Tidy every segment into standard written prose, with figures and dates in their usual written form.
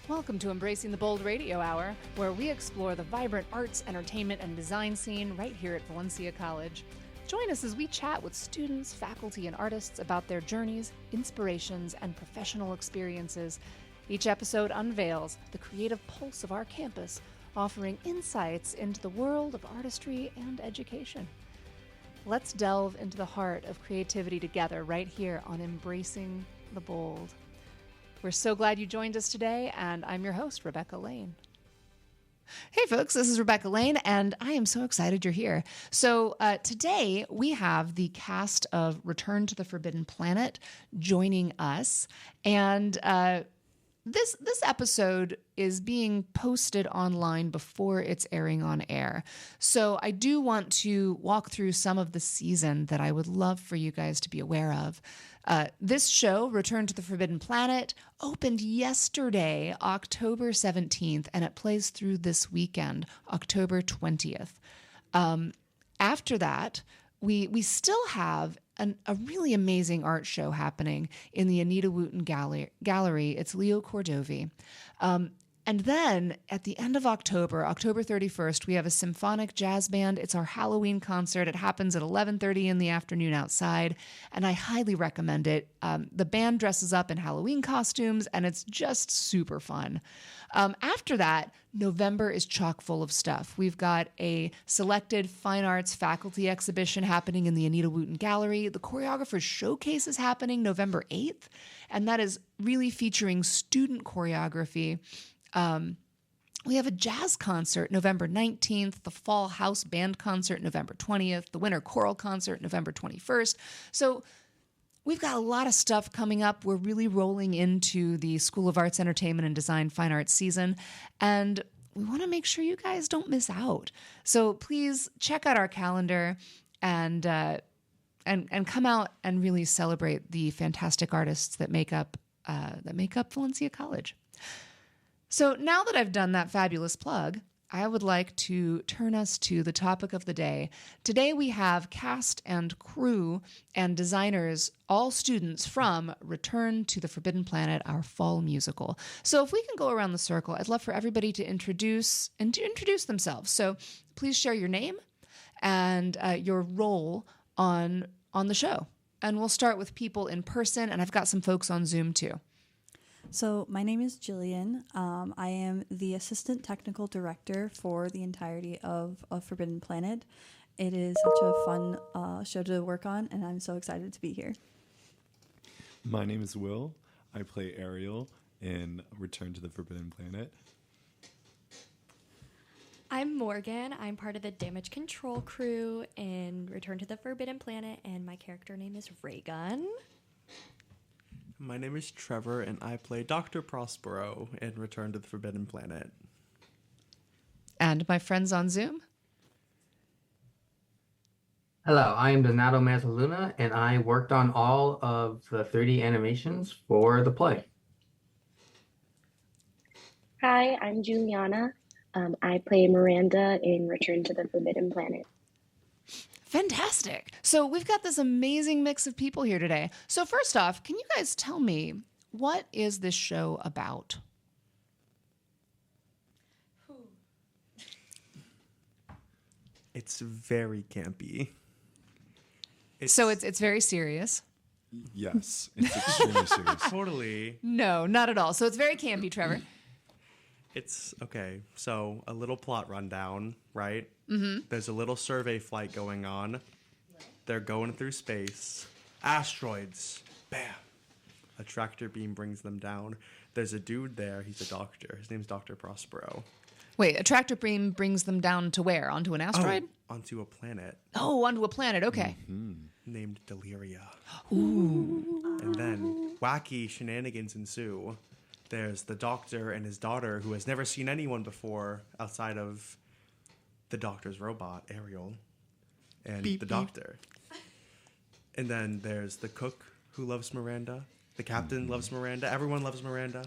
Welcome to Embracing the Bold Radio Hour, where we explore the vibrant arts, entertainment, and design scene right here at Valencia College. Join us as we chat with students, faculty, and artists about their journeys, inspirations, and professional experiences. Each episode unveils the creative pulse of our campus, offering insights into the world of artistry and education. Let's delve into the heart of creativity together right here on Embracing the Bold. We're so glad you joined us today, and I'm your host, Rebecca Lane. Hey folks, this is Rebecca Lane, and I am so excited you're here. So today we have the cast of Return to the Forbidden Planet joining us, and this episode is being posted online before it's airing on air. So I do want to walk through some of the season that I would love for you guys to be aware of. This show, Return to the Forbidden Planet, opened yesterday, October 17th, and it plays through this weekend, October 20th. After that, we still have a really amazing art show happening in the Anita Wooten Gallery. It's Leo Cordovi. And then at the end of October, October 31st, we have a symphonic jazz band. It's our Halloween concert. It happens at 11:30 in the afternoon outside, and I highly recommend it. The band dresses up in Halloween costumes, and it's just super fun. After that, November is chock full of stuff. We've got a selected fine arts faculty exhibition happening in the Anita Wooten Gallery. The Choreographers Showcase is happening November 8th, and that is really featuring student choreography. We have a jazz concert November 19th, the Fall House Band concert November 20th, the Winter Choral concert November 21st. So we've got a lot of stuff coming up. We're really rolling into the School of Arts, Entertainment, and Design Fine Arts season, and we want to make sure you guys don't miss out. So please check out our calendar and come out and really celebrate the fantastic artists that make up Valencia College. So now that I've done that fabulous plug, I would like to turn us to the topic of the day. Today we have cast and crew and designers, all students from Return to the Forbidden Planet, our fall musical. So if we can go around the circle, I'd love for everybody to introduce themselves. So please share your name and your role on the show. And we'll start with people in person, and I've got some folks on Zoom too. So my name is Jillian. I am the Assistant Technical Director for the entirety of Forbidden Planet. It is such a fun show to work on, and I'm so excited to be here. My name is Will. I play Ariel in Return to the Forbidden Planet. I'm Morgan. I'm part of the damage control crew in Return to the Forbidden Planet, and my character name is Raygun. My name is Trevor, and I play Dr. Prospero in Return to the Forbidden Planet. And my friends on Zoom. Hello, I am Donato Mazzaluna, and I worked on all of the 3D animations for the play. Hi, I'm Juliana. I play Miranda in Return to the Forbidden Planet. Fantastic. So we've got this amazing mix of people here today. So first off, can you guys tell me, what is this show about? It's very campy. It's very serious. Yes, it's extremely serious. Totally. No, not at all. So it's very campy, Trevor. It's okay. So a little plot rundown, right? Mm-hmm. There's a little survey flight going on. They're going through space. Asteroids. Bam. A tractor beam brings them down. There's a dude there. He's a doctor. His name's Dr. Prospero. Wait, a tractor beam brings them down to where? Onto an asteroid? Oh, onto a planet. Oh, onto a planet. Okay. Mm-hmm. Named Deliria. Ooh. And then wacky shenanigans ensue. There's the doctor and his daughter, who has never seen anyone before outside of the doctor's robot, Ariel, and beep, the doctor. And then there's the cook, who loves Miranda. The captain loves Miranda. Everyone loves Miranda.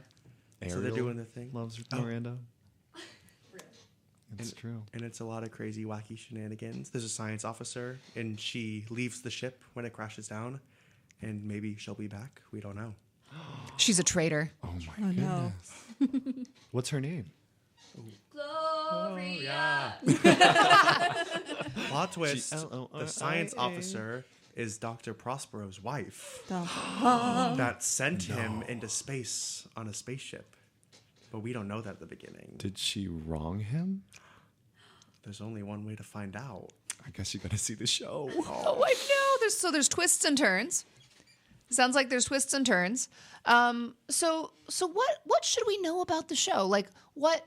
Ariel so they're doing their thing. Loves Miranda. It's true. And it's a lot of crazy, wacky shenanigans. There's a science officer, and she leaves the ship when it crashes down, and maybe she'll be back. We don't know. She's a traitor. Oh my no. goodness. What's her name? Gloria. Plot twist: Gloria. the science officer is Dr. Prospero's wife Dun. that sent him into space on a spaceship. But we don't know that at the beginning. Did she wrong him? There's only one way to find out. I guess you gotta see the show. Oh, I know. There's twists and turns. Sounds like there's twists and turns. So what should we know about the show? Like, what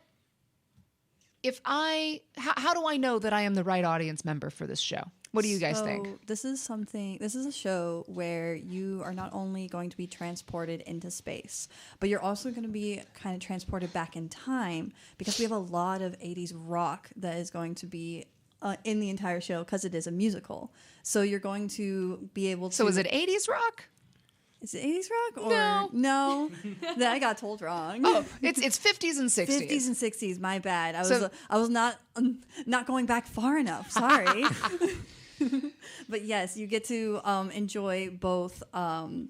if how do I know that I am the right audience member for this show? What do you guys think? This is a show where you are not only going to be transported into space, but you're also going to be kind of transported back in time, because we have a lot of 80s rock that is going to be in the entire show, because it is a musical. So you're going to be able to... So is it 80s rock? Is it 80s rock? Or no. That I got told wrong. Oh, it's 50s and 60s. 50s and 60s, my bad. I was not going back far enough. Sorry. But yes, you get to enjoy both kind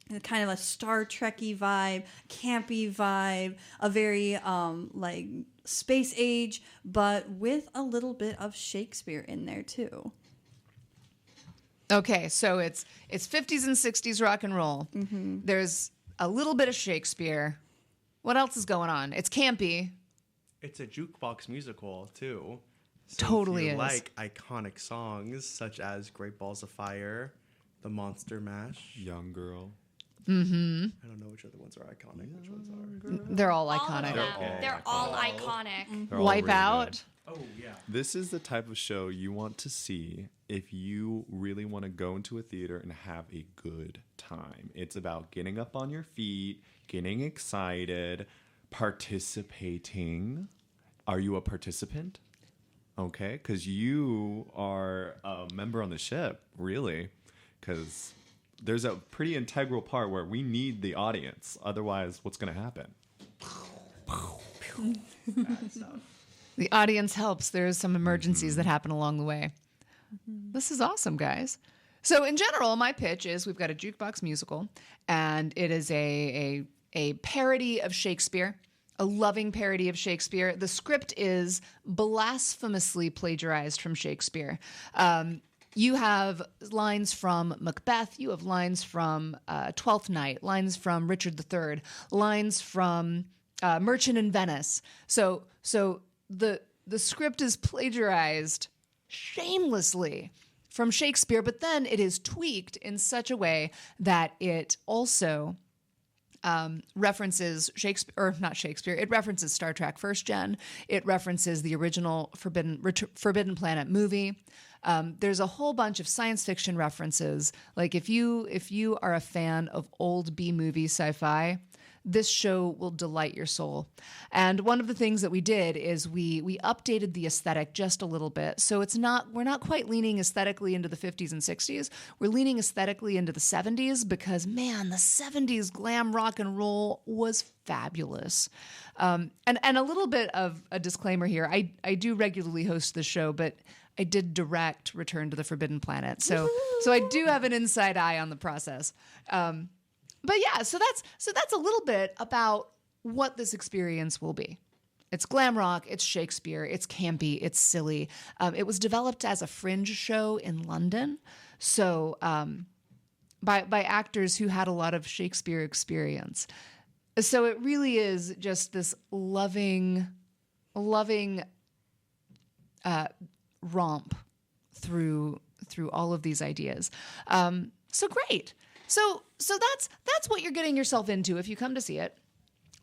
of a Star Trek-y vibe, campy vibe, a very like space age, but with a little bit of Shakespeare in there too. Okay, so it's 50s and 60s rock and roll. Mm-hmm. There's a little bit of Shakespeare. What else is going on? It's campy. It's a jukebox musical, too. So Totally if you is. like iconic songs such as Great Balls of Fire, The Monster Mash. Young girl. Mm-hmm. I don't know which other ones are iconic. Which ones are? They're all All iconic. of them. They're all iconic. They're all Wipe really out. good. Oh, yeah. This is the type of show you want to see if you really want to go into a theater and have a good time. It's about getting up on your feet, getting excited, participating. Are you a participant? Okay, because you are a member on the ship, really, because there's a pretty integral part where we need the audience. Otherwise, what's going to happen? The audience helps. There's some emergencies that happen along the way. This is awesome, guys. So in general, my pitch is we've got a jukebox musical, and it is a parody of Shakespeare, a loving parody of Shakespeare. The script is blasphemously plagiarized from Shakespeare. You have lines from Macbeth. You have lines from Twelfth Night, lines from Richard III, lines from Merchant in Venice. So the script is plagiarized shamelessly from Shakespeare, but then it is tweaked in such a way that it also references Shakespeare, or not Shakespeare. It references Star Trek First Gen. It references the original Forbidden Planet movie. There's a whole bunch of science fiction references. Like if you are a fan of old B-movie sci-fi, this show will delight your soul. And one of the things that we did is we updated the aesthetic just a little bit. So we're not quite leaning aesthetically into the 50s and 60s. We're leaning aesthetically into the 70s because, man, the 70s glam rock and roll was fabulous. And a little bit of a disclaimer here. I do regularly host the show, but I did direct Return to the Forbidden Planet. So I do have an inside eye on the process. But yeah, so that's a little bit about what this experience will be. It's glam rock, it's Shakespeare, it's campy, it's silly. It was developed as a fringe show in London, so by actors who had a lot of Shakespeare experience. So it really is just this loving romp through all of these ideas. So great. So that's what you're getting yourself into if you come to see it.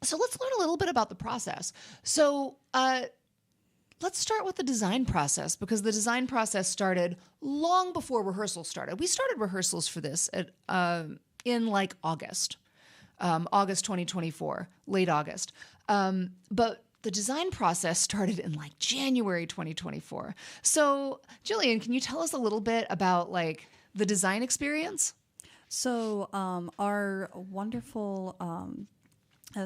So let's learn a little bit about the process. So let's start with the design process, because the design process started long before rehearsals started. We started rehearsals for this in like August 2024, late August. But the design process started in like January 2024. So Jillian, can you tell us a little bit about like the design experience? So our wonderful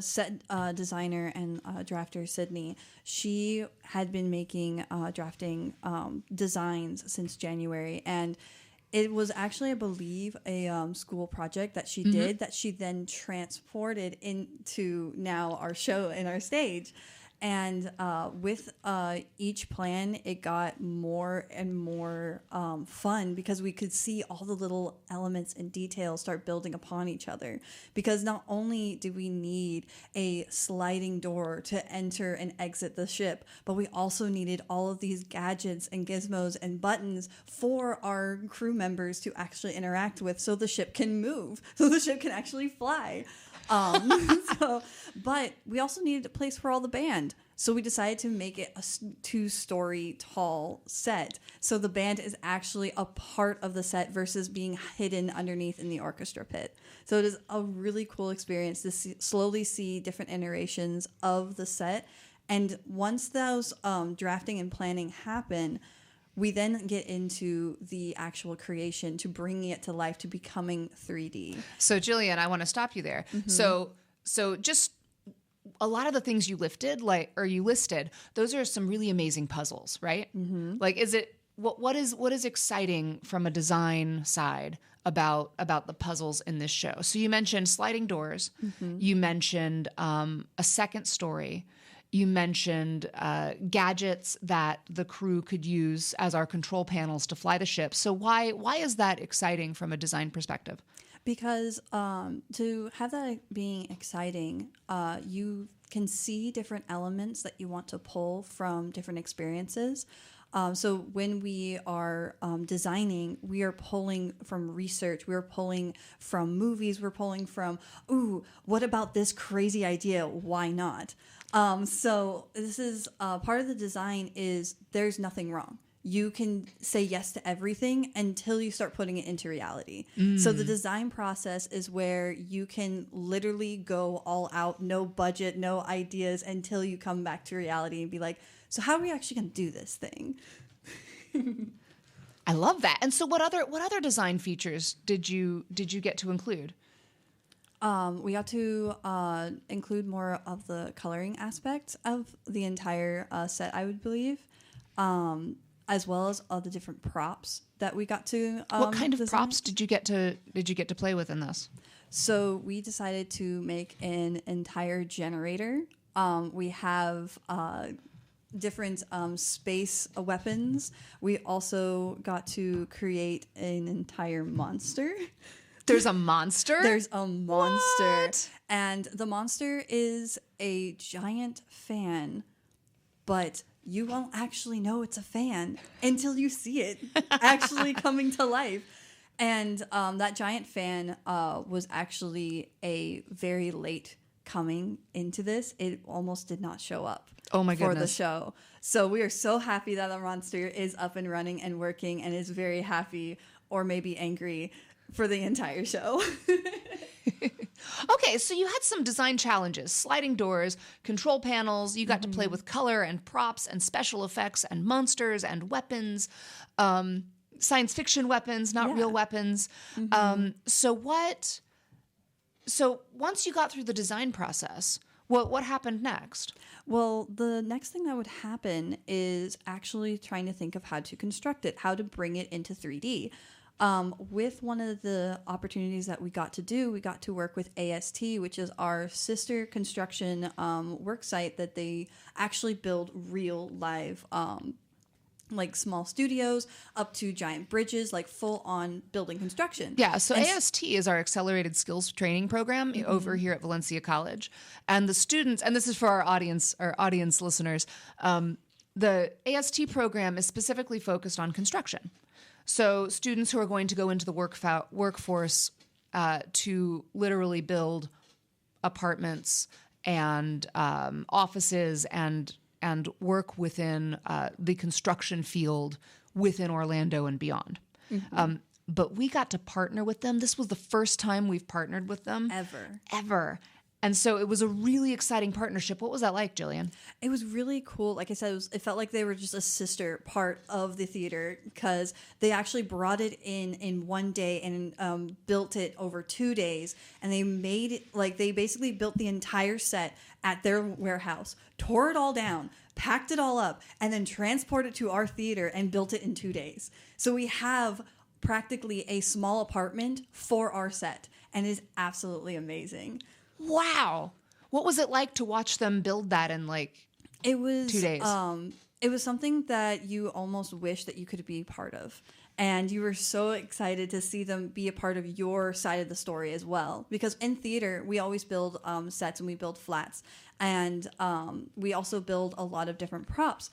set designer and drafter Sydney, she had been making drafting designs since January, and it was actually, I believe, a school project that she did that she then transported into now our show and our stage. And with each plan, it got more and more fun because we could see all the little elements and details start building upon each other. Because not only do we need a sliding door to enter and exit the ship, but we also needed all of these gadgets and gizmos and buttons for our crew members to actually interact with so the ship can move, so the ship can actually fly. But we also needed a place for all the band. So we decided to make it a 2-story tall set. So the band is actually a part of the set versus being hidden underneath in the orchestra pit. So it is a really cool experience to slowly see different iterations of the set. And once those drafting and planning happen, we then get into the actual creation, to bringing it to life, to becoming 3D. So, Jillian, I want to stop you there. So just a lot of the things you listed, those are some really amazing puzzles, right? Like, is it what is exciting from a design side about the puzzles in this show? So you mentioned sliding doors, you mentioned a second story. You mentioned gadgets that the crew could use as our control panels to fly the ship. So why is that exciting from a design perspective? Because to have that being exciting, you can see different elements that you want to pull from different experiences. So when we are designing, we are pulling from research, we're pulling from movies, we're pulling from, ooh, what about this crazy idea? Why not? So this is part of the design is there's nothing wrong. You can say yes to everything until you start putting it into reality. So the design process is where you can literally go all out, no budget, no ideas, until you come back to reality and be like, so how are we actually going to do this thing? I love that. And so what other design features did you get to include? We got to include more of the coloring aspects of the entire set, I would believe, as well as all the different props that we got to. What kind of design. props did you get to play with in this? So we decided to make an entire generator. We have different space weapons. We also got to create an entire monster. There's a monster? There's a monster. What? And the monster is a giant fan, but you won't actually know it's a fan until you see it actually coming to life. And that giant fan was actually a very late coming into this. It almost did not show up for the show. So we are so happy that the monster is up and running and working and is very happy, or maybe angry, for the entire show. Okay, so you had some design challenges, sliding doors, control panels. You got to play with color and props and special effects and monsters and weapons, science fiction weapons, not real weapons. So once you got through the design process, what happened next? Well, the next thing that would happen is actually trying to think of how to construct it, how to bring it into 3D. With one of the opportunities that we got to work with AST, which is our sister construction work site that they actually build real live, like small studios up to giant bridges, like full on building construction. Yeah, so AST is our accelerated skills training program over here at Valencia College. And the students, and this is for our audience listeners, the AST program is specifically focused on construction. So students who are going to go into the workforce to literally build apartments and offices and work within the construction field within Orlando and beyond. But we got to partner with them. This was the first time we've partnered with them. Ever. And so it was a really exciting partnership. What was that like, Jillian? It was really cool. Like I said, it felt like they were just a sister part of the theater because they actually brought it in one day and built it over 2 days. And they made it like they basically built the entire set at their warehouse, tore it all down, packed it all up, and then transported it to our theater and built it in 2 days. So we have practically a small apartment for our set, and it is absolutely amazing. Wow. What was it like to watch them build that in It was 2 days? It was something that you almost wish that you could be part of. And you were so excited to see them be a part of your side of the story as well. Because in theater, we always build sets and we build flats. And we also build a lot of different props.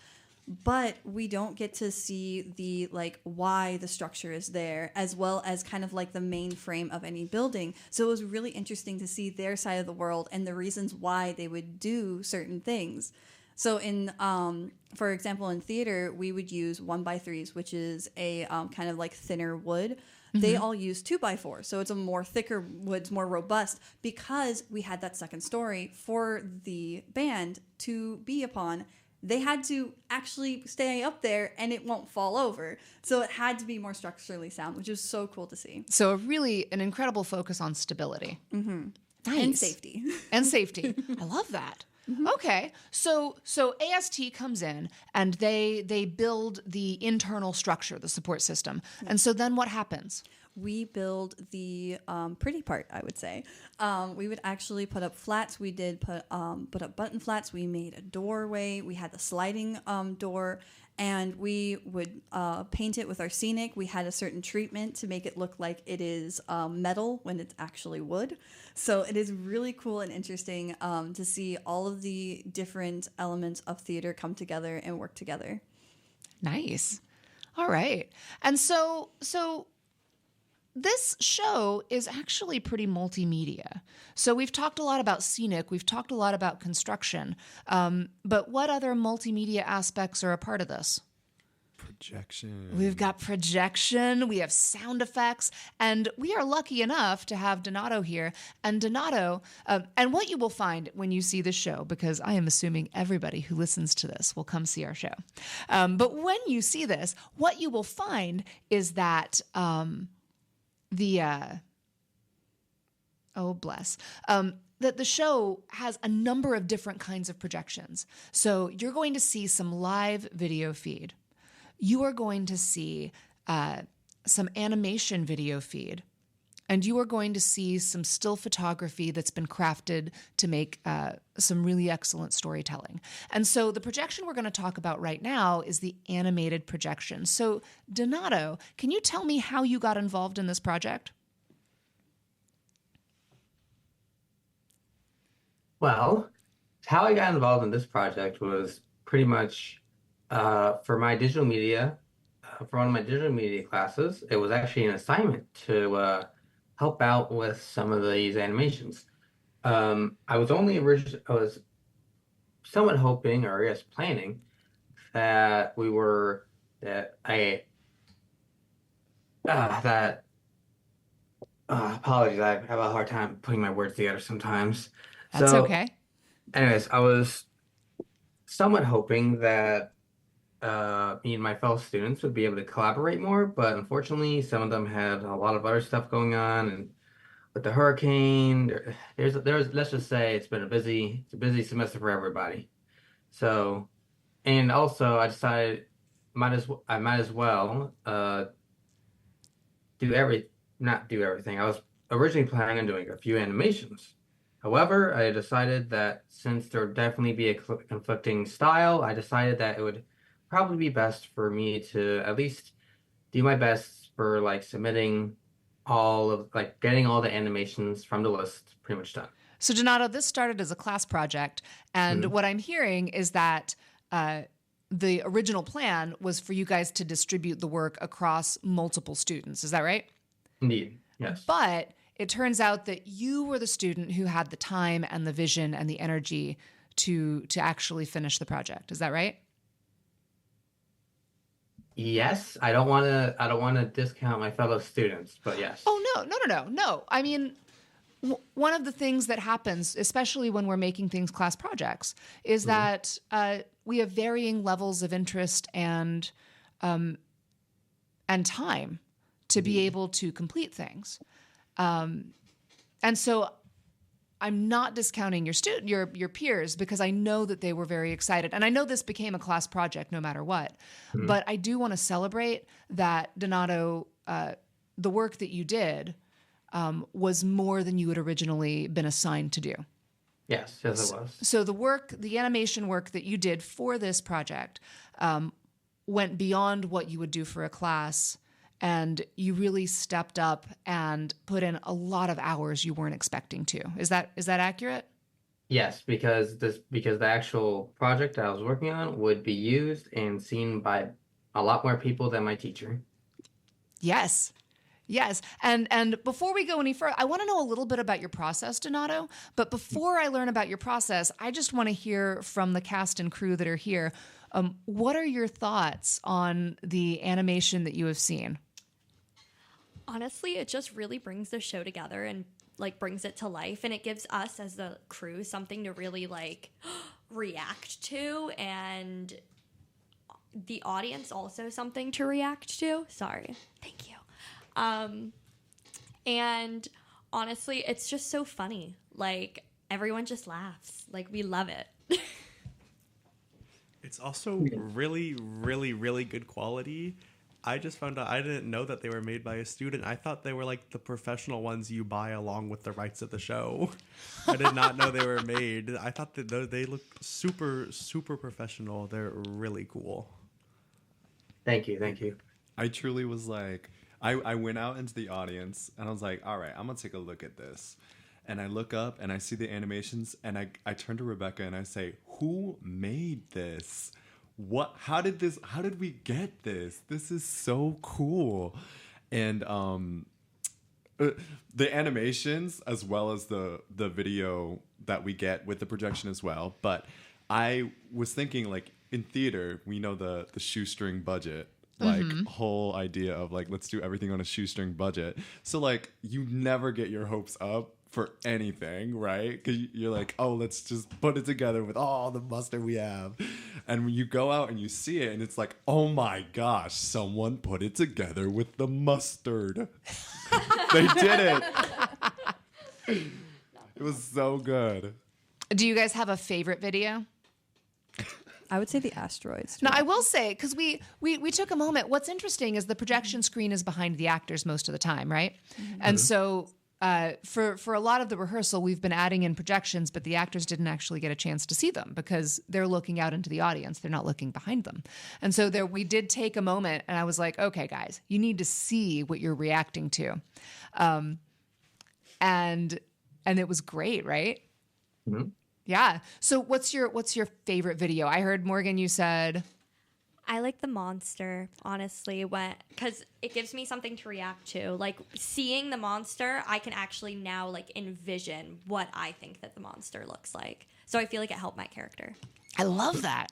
But we don't get to see the why the structure is there, as well as kind of like the main frame of any building. So it was really interesting to see their side of the world and the reasons why they would do certain things. So in, for example, in theater, we would use 1x3s, which is a kind of like thinner wood. They all use 2x4, so it's a more thicker wood, it's more robust, because we had that second story for the band to be upon. They had to actually stay up there and it won't fall over. So it had to be more structurally sound, which is so cool to see. So an incredible focus on stability. Mm-hmm. Nice. And safety. And safety. I love that. Mm-hmm. Okay. So AST comes in and they build the internal structure, the support system. Yeah. And so then what happens? We build the pretty part, I would say. We would actually put up flats. We did put up button flats. We made a doorway. We had the sliding door, and we would paint it with our scenic. We had a certain treatment to make it look like it is metal when it's actually wood. So it is really cool and interesting to see all of the different elements of theater come together and work together. Nice. All right. And so this show is actually pretty multimedia. So we've talked a lot about scenic, we've talked a lot about construction, but what other multimedia aspects are a part of this? Projection. We've got projection, we have sound effects, and we are lucky enough to have Donato here. And Donato, and what you will find when you see the show, because I am assuming everybody who listens to this will come see our show. But when you see this, what you will find is that that the show has a number of different kinds of projections. So you're going to see some live video feed. You are going to see some animation video feed. And you are going to see some still photography that's been crafted to make some really excellent storytelling. And so the projection we're going to talk about right now is the animated projection. So Donato, can you tell me how you got involved in this project? Well, how I got involved in this project was pretty much for my digital media, for one of my digital media classes. It was actually an assignment to help out with some of these animations. I was somewhat hoping, or I guess planning, that apologies, I have a hard time putting my words together sometimes. That's okay. Anyways, I was somewhat hoping that me and my fellow students would be able to collaborate more, but unfortunately, some of them had a lot of other stuff going on, and with the hurricane, there's let's just say it's a busy semester for everybody. So, and also I decided I might as well not do everything. I was originally planning on doing a few animations. However, I decided that since there would definitely be a conflicting style, I decided that it would probably be best for me to at least do my best for submitting getting all the animations from the list pretty much done. So Donato, this started as a class project, and what I'm hearing is that the original plan was for you guys to distribute the work across multiple students. Is that right? Indeed, yes. But it turns out that you were the student who had the time and the vision and the energy to actually finish the project. Is that right? Yes, I don't want to discount my fellow students, but yes. Oh, no. I mean, one of the things that happens, especially when we're making things class projects, is that we have varying levels of interest and time to be able to complete things. And so I'm not discounting your peers, because I know that they were very excited. And I know this became a class project no matter what. But I do want to celebrate that, Donato, the work that you did was more than you had originally been assigned to do. Yes, it was. So the animation work that you did for this project went beyond what you would do for a class, and you really stepped up and put in a lot of hours you weren't expecting to. Is that accurate? Yes, because the actual project I was working on would be used and seen by a lot more people than my teacher. Yes. And before we go any further, I want to know a little bit about your process, Donato. But before I learn about your process, I just want to hear from the cast and crew that are here. What are your thoughts on the animation that you have seen? Honestly, it just really brings the show together and like brings it to life, and it gives us as the crew something to really like react to, and the audience also something to react to. Sorry. Thank you. And honestly, it's just so funny. Like, everyone just laughs. Like, we love it. It's also really, really, really good quality. I just found out, I didn't know that they were made by a student. I thought they were like the professional ones you buy along with the rights of the show. I did not know they were made. I thought that they look super, super professional. They're really cool. Thank you. I truly was like, I went out into the audience and I was like, all right, I'm going to take a look at this. And I look up and I see the animations, and I turn to Rebecca and I say, who made this? How did we get this? This is so cool. And the animations, as well as the video that we get with the projection as well. But I was thinking, like, in theater, we know the shoestring budget. Like, whole idea of like, let's do everything on a shoestring budget. So like, you never get your hopes up for anything, right? Because you're like, oh, let's just put it together with all the mustard we have. And when you go out and you see it, and it's like, oh my gosh, someone put it together with the mustard. They did it. It was so good. Do you guys have a favorite video? I would say the asteroids. Now, I will say, because we took a moment, what's interesting is the projection screen is behind the actors most of the time, right? And so for a lot of the rehearsal, we've been adding in projections, but the actors didn't actually get a chance to see them because they're looking out into the audience. They're not looking behind them. And so we did take a moment, and I was like, okay, guys, you need to see what you're reacting to. And it was great, right? Mm-hmm. Yeah. So what's your favorite video? I heard, Morgan, you said... I like the monster, honestly, because it gives me something to react to. Like, seeing the monster, I can actually now like envision what I think that the monster looks like. So I feel like it helped my character. I love that.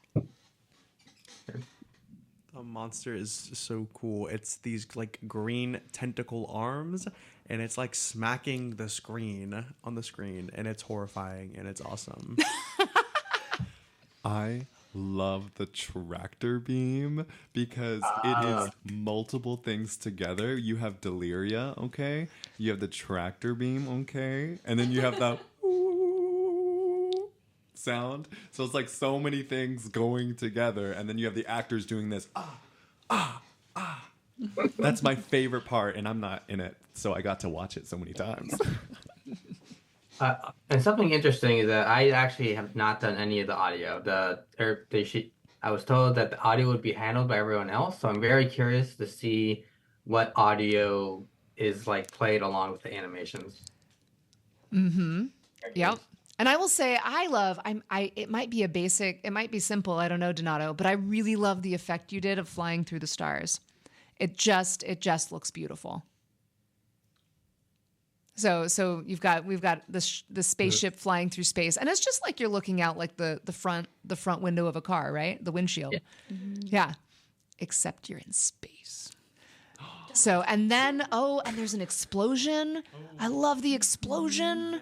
The monster is so cool. It's these like green tentacle arms, and it's like smacking the screen on the screen, and it's horrifying, and it's awesome. I love the tractor beam because it is multiple things together. You have Deliria, okay? You have the tractor beam, okay? And then you have the sound. So it's like so many things going together, and then you have the actors doing this. That's my favorite part, and I'm not in it, so I got to watch it so many times. And something interesting is that I actually have not done any of the audio. I was told that the audio would be handled by everyone else, so I'm very curious to see what audio is like played along with the animations. Mm-hmm. Yep. And I will say, it might be it might be simple, I don't know, Donato, but I really love the effect you did of flying through the stars. It just looks beautiful. So we've got the spaceship flying through space, and it's just like you're looking out like the front window of a car, right? The windshield. Yeah. Mm-hmm. Yeah. Except you're in space. So, and then, and there's an explosion. I love the explosion.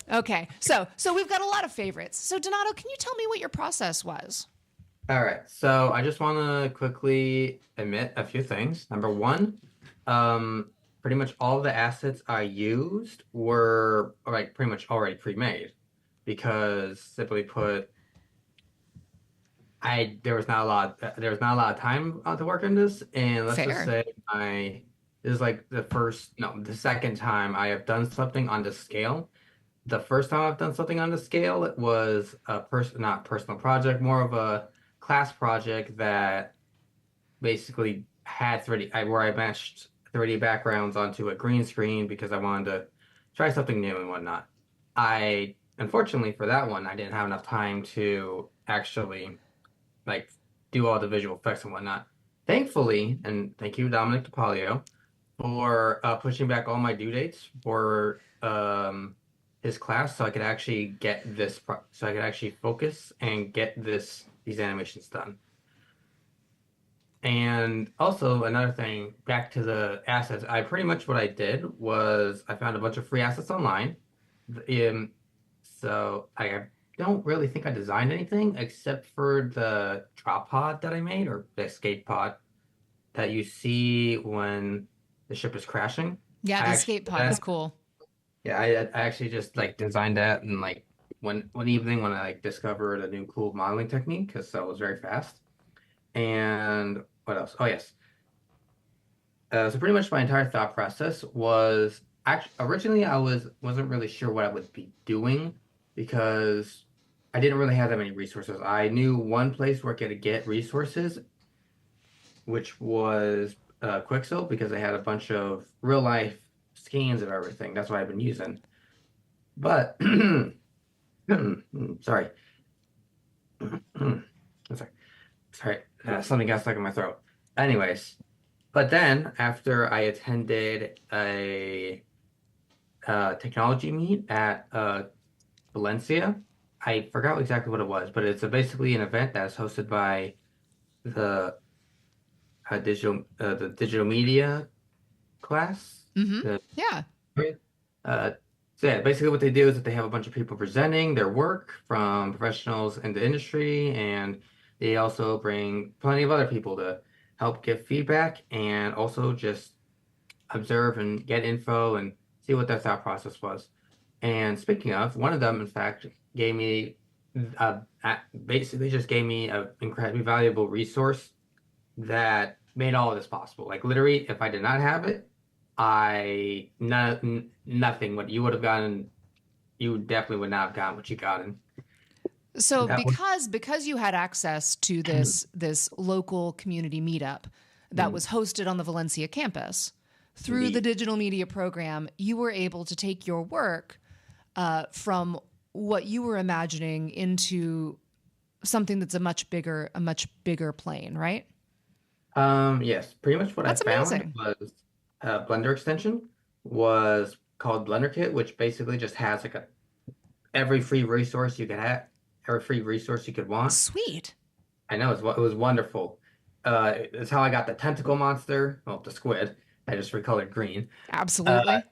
Okay, so we've got a lot of favorites. So, Donato, can you tell me what your process was? All right, so I just want to quickly admit a few things. Number one, pretty much all the assets I used were like pretty much already pre-made because simply put, there was not a lot of time to work on this, and let's just Fair. say this is like the second time I have done something on this scale. The first time I've done something on this scale, it was not personal project, more of a class project that basically had 3D, where I matched 3D backgrounds onto a green screen because I wanted to try something new and whatnot. Unfortunately for that one, I didn't have enough time to actually like do all the visual effects and whatnot. Thankfully, and thank you, Dominic DePaulio, for pushing back all my due dates for his class, so I could actually so I could actually focus and get these animations done. And also another thing, back to the assets, what I did was I found a bunch of free assets online. So I don't really think I designed anything except for the drop pod that I made, or the escape pod that you see when the ship is crashing. Yeah, the escape pod is cool. Yeah, I actually just like designed that, and like one evening when I like discovered a new cool modeling technique, because that was very fast. And what else? Oh yes. So pretty much my entire thought process was originally I wasn't really sure what I would be doing because I didn't really have that many resources. I knew one place where I could get resources, which was Quixel, because they had a bunch of real life scans of everything. That's what I've been using. But sorry. Sorry. Something got stuck in my throat. Anyways, but then after I attended a technology meet at Valencia, I forgot exactly what it was, but it's basically an event that's hosted by the digital media class. Mm-hmm. Yeah. So yeah, basically what they do is that they have a bunch of people presenting their work from professionals in the industry, and they also bring plenty of other people to help give feedback and also just observe and get info and see what their thought process was. And speaking of, one of them, in fact, gave me basically just gave me an incredibly valuable resource that made all of this possible. Like literally, if I did not have it, nothing what you would have gotten. You definitely would not have gotten what you gotten. So because you had access to this local community meetup that was hosted on the Valencia campus through the digital media program, you were able to take your work from what you were imagining into something that's a much bigger plane, right? Yes, pretty much what That's I found amazing. was a Blender extension was called Blender Kit, which basically just has like every free resource you could have, every free resource you could want. Sweet. I know it was wonderful. It's how I got the tentacle monster, well, the squid. I just recolored green. Absolutely.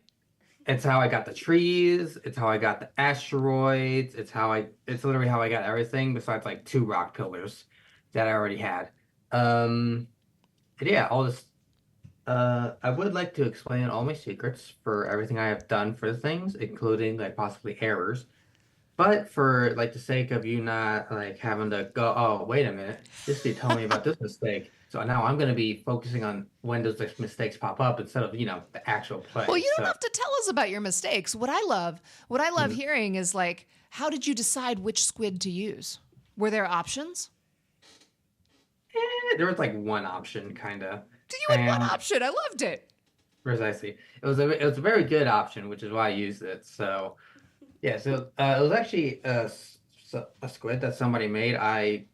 It's how I got the trees. It's how I got the asteroids. It's literally how I got everything besides like 2 rock pillars that I already had. Yeah, all this. I would like to explain all my secrets for everything I have done for the things, including like possibly errors. But for like the sake of you not like having to go, oh, wait a minute, this dude told me about this mistake. So now I'm going to be focusing on when those mistakes pop up instead of, the actual play. Well, you don't have to tell us about your mistakes. What I love hearing is like, how did you decide which squid to use? Were there options? There was like one option, kind of. You had one option. I loved it. Precisely. It was a very good option, which is why I used it. So, yeah. So it was actually a squid that somebody made.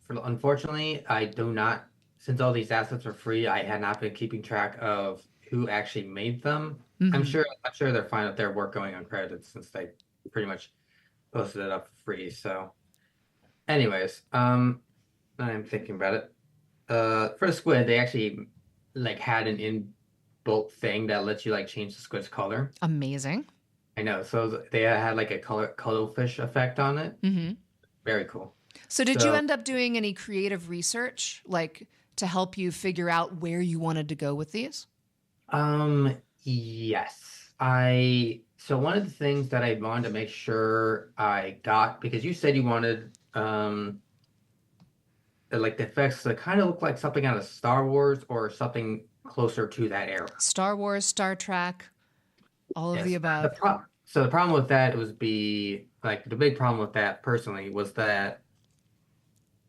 Unfortunately, I do not. Since all these assets are free, I had not been keeping track of who actually made them. Mm-hmm. I'm sure they're fine with their work going uncredited since they pretty much posted it up for free. So, anyways, I'm thinking about it. For the squid, they actually like had bolt thing that lets you like change the squid's color. Amazing. I know. So they had like a cuttlefish effect on it. Mm-hmm. Very cool. So did you So- end up doing any creative research, like to help you figure out where you wanted to go with these? Yes. So one of the things that I wanted to make sure I got, because you said you wanted like the effects that kind of look like something out of Star Wars or something closer to that era. Star Wars, Star Trek, all of Yes. the above. So the problem with that was the big problem with that personally was that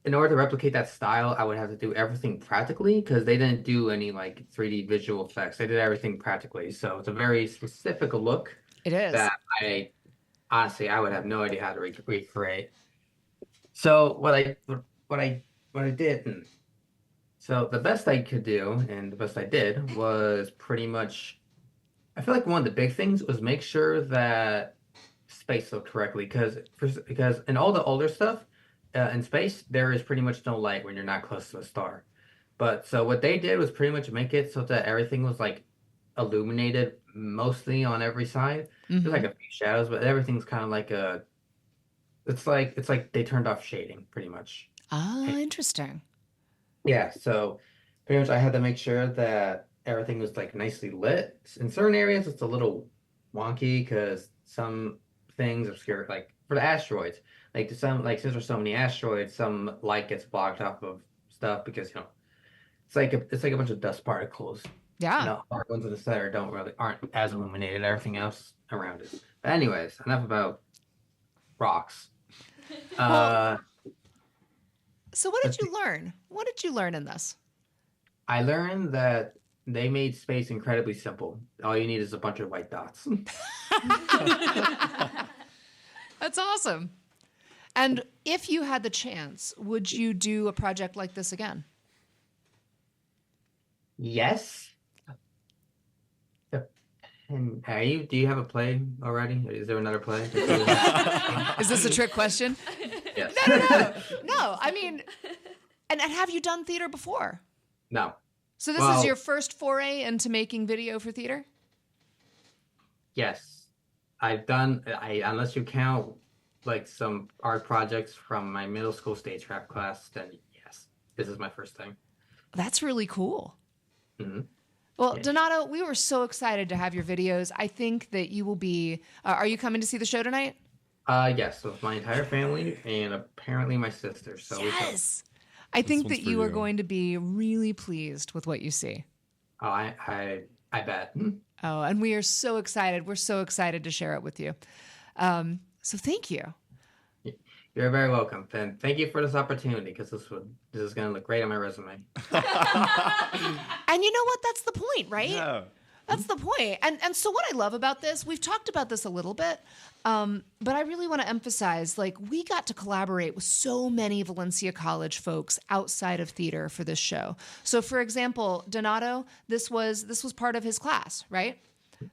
in order to replicate that style, I would have to do everything practically because they didn't do any like 3D visual effects. They did everything practically. So it's a very specific look It is. that I honestly I would have no idea how to recreate. So what I did, so the best I could do and the best I did was pretty much. I feel like one of the big things was make sure that space looked correctly because in all the older stuff in space there is pretty much no light when you're not close to a star. But so what they did was pretty much make it so that everything was like illuminated mostly on every side. There's like a few shadows, but everything's kind of like it's like they turned off shading pretty much. Ah, interesting. Yeah, so pretty much I had to make sure that everything was like nicely lit. In certain areas, it's a little wonky because some things obscure, like for the asteroids, like since there's so many asteroids, some light gets blocked off of stuff because it's like a bunch of dust particles. Yeah. Our ones in the center aren't as illuminated. Everything else around it. But anyways, enough about rocks. So what did you learn? What did you learn in this? I learned that they made space incredibly simple. All you need is a bunch of white dots. That's awesome. And if you had the chance, would you do a project like this again? Yes. And do you have a play already? Is there another play? Is this a trick question? Yes. No. I mean, and have you done theater before? No. So this is your first foray into making video for theater? Yes. Unless you count like some art projects from my middle school stagecraft class, then yes, this is my first thing. That's really cool. Mm-hmm. Well, Donato, we were so excited to have your videos. I think that you will be. Are you coming to see the show tonight? Yes, with my entire family and apparently my sister. So yes, I think that for you are you. going to be really pleased with what you see. Oh, I bet. Oh, and we are so excited. We're so excited to share it with you. So thank you. You're very welcome. And thank you for this opportunity because this is going to look great on my resume. And you know what? That's the point, right? Yeah. That's the point. And so what I love about this, we've talked about this a little bit, but I really want to emphasize, like, we got to collaborate with so many Valencia College folks outside of theater for this show. So for example, Donato, this was part of his class, right?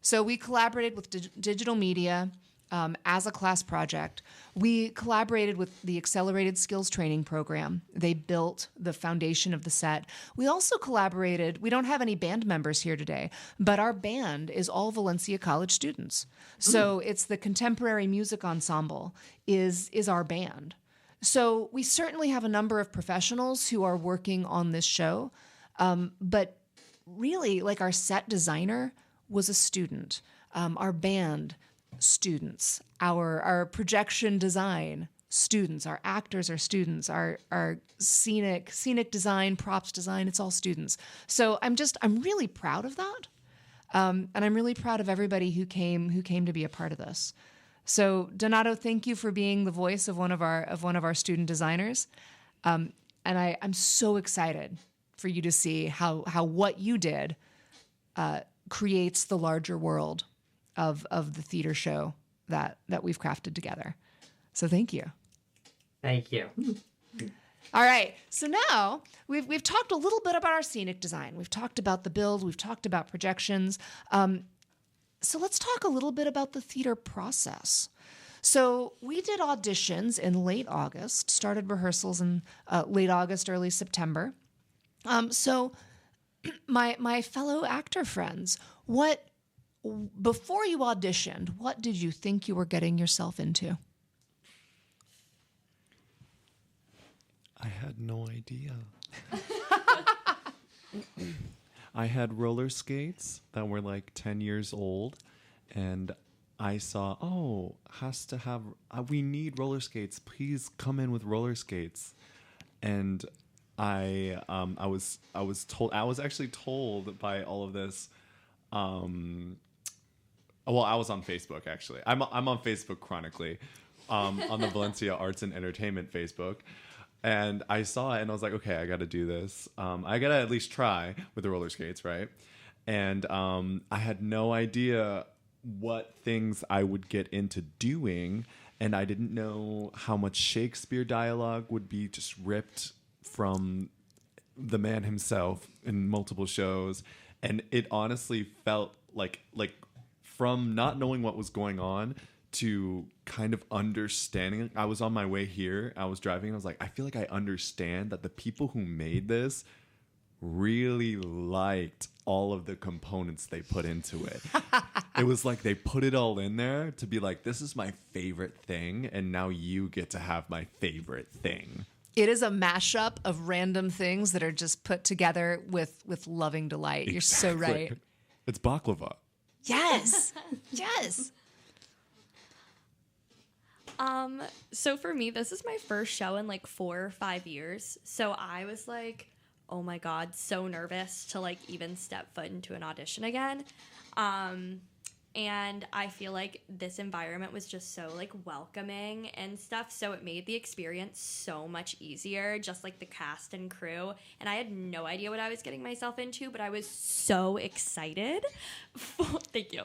So we collaborated with digital media as a class project. We collaborated with the Accelerated Skills Training Program. They built the foundation of the set. We also collaborated. We don't have any band members here today, but our band is all Valencia College students. So it's the Contemporary Music Ensemble is our band. So we certainly have a number of professionals who are working on this show, but really, like, our set designer was a student. Our band, students. Our projection design, students. Our actors are students. Our scenic design, props design, it's all students. So I'm really proud of that. And I'm really proud of everybody who came to be a part of this. So Donato, thank you for being the voice of one of our student designers. And I'm so excited for you to see how what you did creates the larger world of the theater show that we've crafted together. So thank you. Thank you. All right. So now we've talked a little bit about our scenic design. We've talked about the build. We've talked about projections. So let's talk a little bit about the theater process. So we did auditions in late August, started rehearsals in late August, early September. So my fellow actor friends, what before you auditioned, what did you think you were getting yourself into? I had no idea. I had roller skates that were like 10 years old, and I saw, we need roller skates. Please come in with roller skates. And I was actually told by all of this. I was on Facebook actually. I'm on Facebook chronically, on the Valencia Arts and Entertainment Facebook. And I saw it and I was like, okay, I got to do this. I got to at least try with the roller skates, right? And I had no idea what things I would get into doing. And I didn't know how much Shakespeare dialogue would be just ripped from the man himself in multiple shows. And it honestly felt like from not knowing what was going on to kind of understanding. I was on my way here. I was driving. I was like, I feel like I understand that the people who made this really liked all of the components they put into it. It was like they put it all in there to be like, this is my favorite thing, and now you get to have my favorite thing. It is a mashup of random things that are just put together with loving delight. You're so right. It's baklava. Yes. Yes. So for me, this is my first show in like 4 or 5 years. So I was like, oh my God, so nervous to like even step foot into an audition again. And I feel like this environment was just so like welcoming and stuff. So it made the experience so much easier, just like the cast and crew. And I had no idea what I was getting myself into, but I was so excited. Thank you.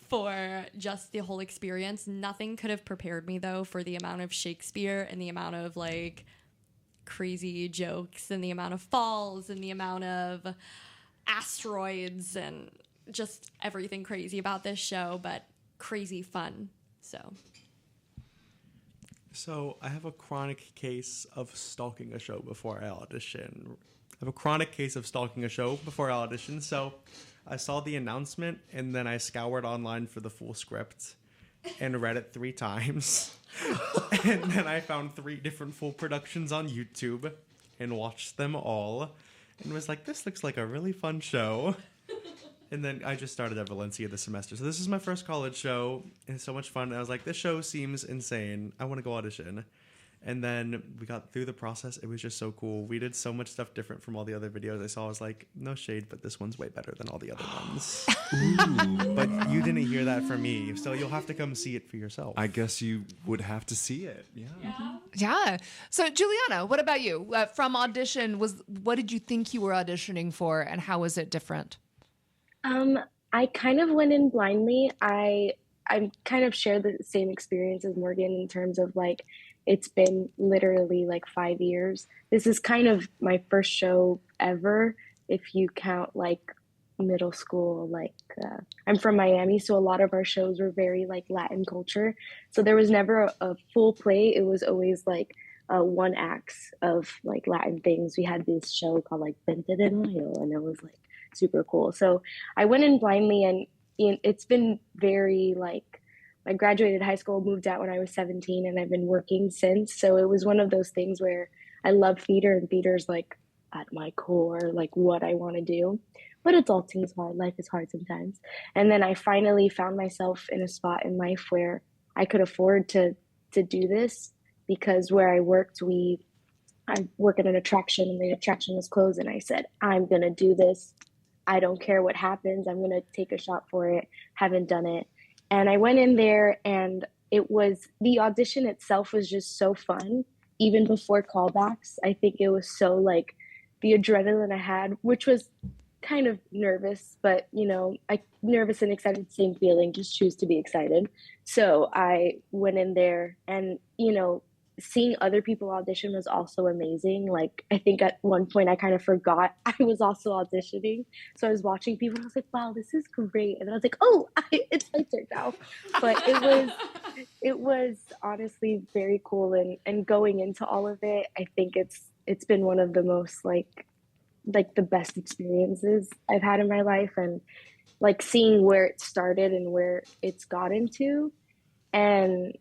For just the whole experience. Nothing could have prepared me though for the amount of Shakespeare and the amount of like crazy jokes and the amount of falls and the amount of asteroids and just everything crazy about this show, but crazy fun. So I have a chronic case of stalking a show before I audition. So I saw the announcement and then I scoured online for the full script and read it 3 times. And then I found 3 different full productions on YouTube and watched them all and was like, this looks like a really fun show. And then I just started at Valencia this semester. So this is my first college show. And it's so much fun. And I was like, this show seems insane. I want to go audition. And then we got through the process. It was just so cool. We did so much stuff different from all the other videos I saw. I was like, no shade, but this one's way better than all the other ones. But you didn't hear that from me. So you'll have to come see it for yourself. I guess you would have to see it. Yeah. So Juliana, what about you? From audition, what did you think you were auditioning for and how was it different? I kind of went in blindly. I kind of share the same experience as Morgan in terms of like, it's been literally like 5 years. This is kind of my first show ever, if you count like middle school. I'm from Miami, so a lot of our shows were very like Latin culture. So there was never a full play. It was always like one acts of like Latin things. We had this show called like Vente de Mayo, and it was like super cool. So I went in blindly, and it's been very like, I graduated high school, moved out when I was 17, and I've been working since. So it was one of those things where I love theater, and theater's like at my core, like what I want to do. But adulting is hard. Life is hard sometimes. And then I finally found myself in a spot in life where I could afford to do this, because where I worked, I work at an attraction, and the attraction was closed, and I said, I'm going to do this. I don't care what happens. I'm going to take a shot for it. Haven't done it. And I went in there, and the audition itself was just so fun. Even before callbacks, I think it was so like the adrenaline I had, which was kind of nervous, but nervous and excited, same feeling, just choose to be excited. So I went in there, and, seeing other people audition was also amazing. Like, I think at one point I kind of forgot I was also auditioning. So I was watching people and I was like, wow, this is great. And then I was like, oh, it's my turn now. But it was honestly very cool. And going into all of it, I think it's been one of the most like like the best experiences I've had in my life, and like seeing where it started and where it's gotten to. And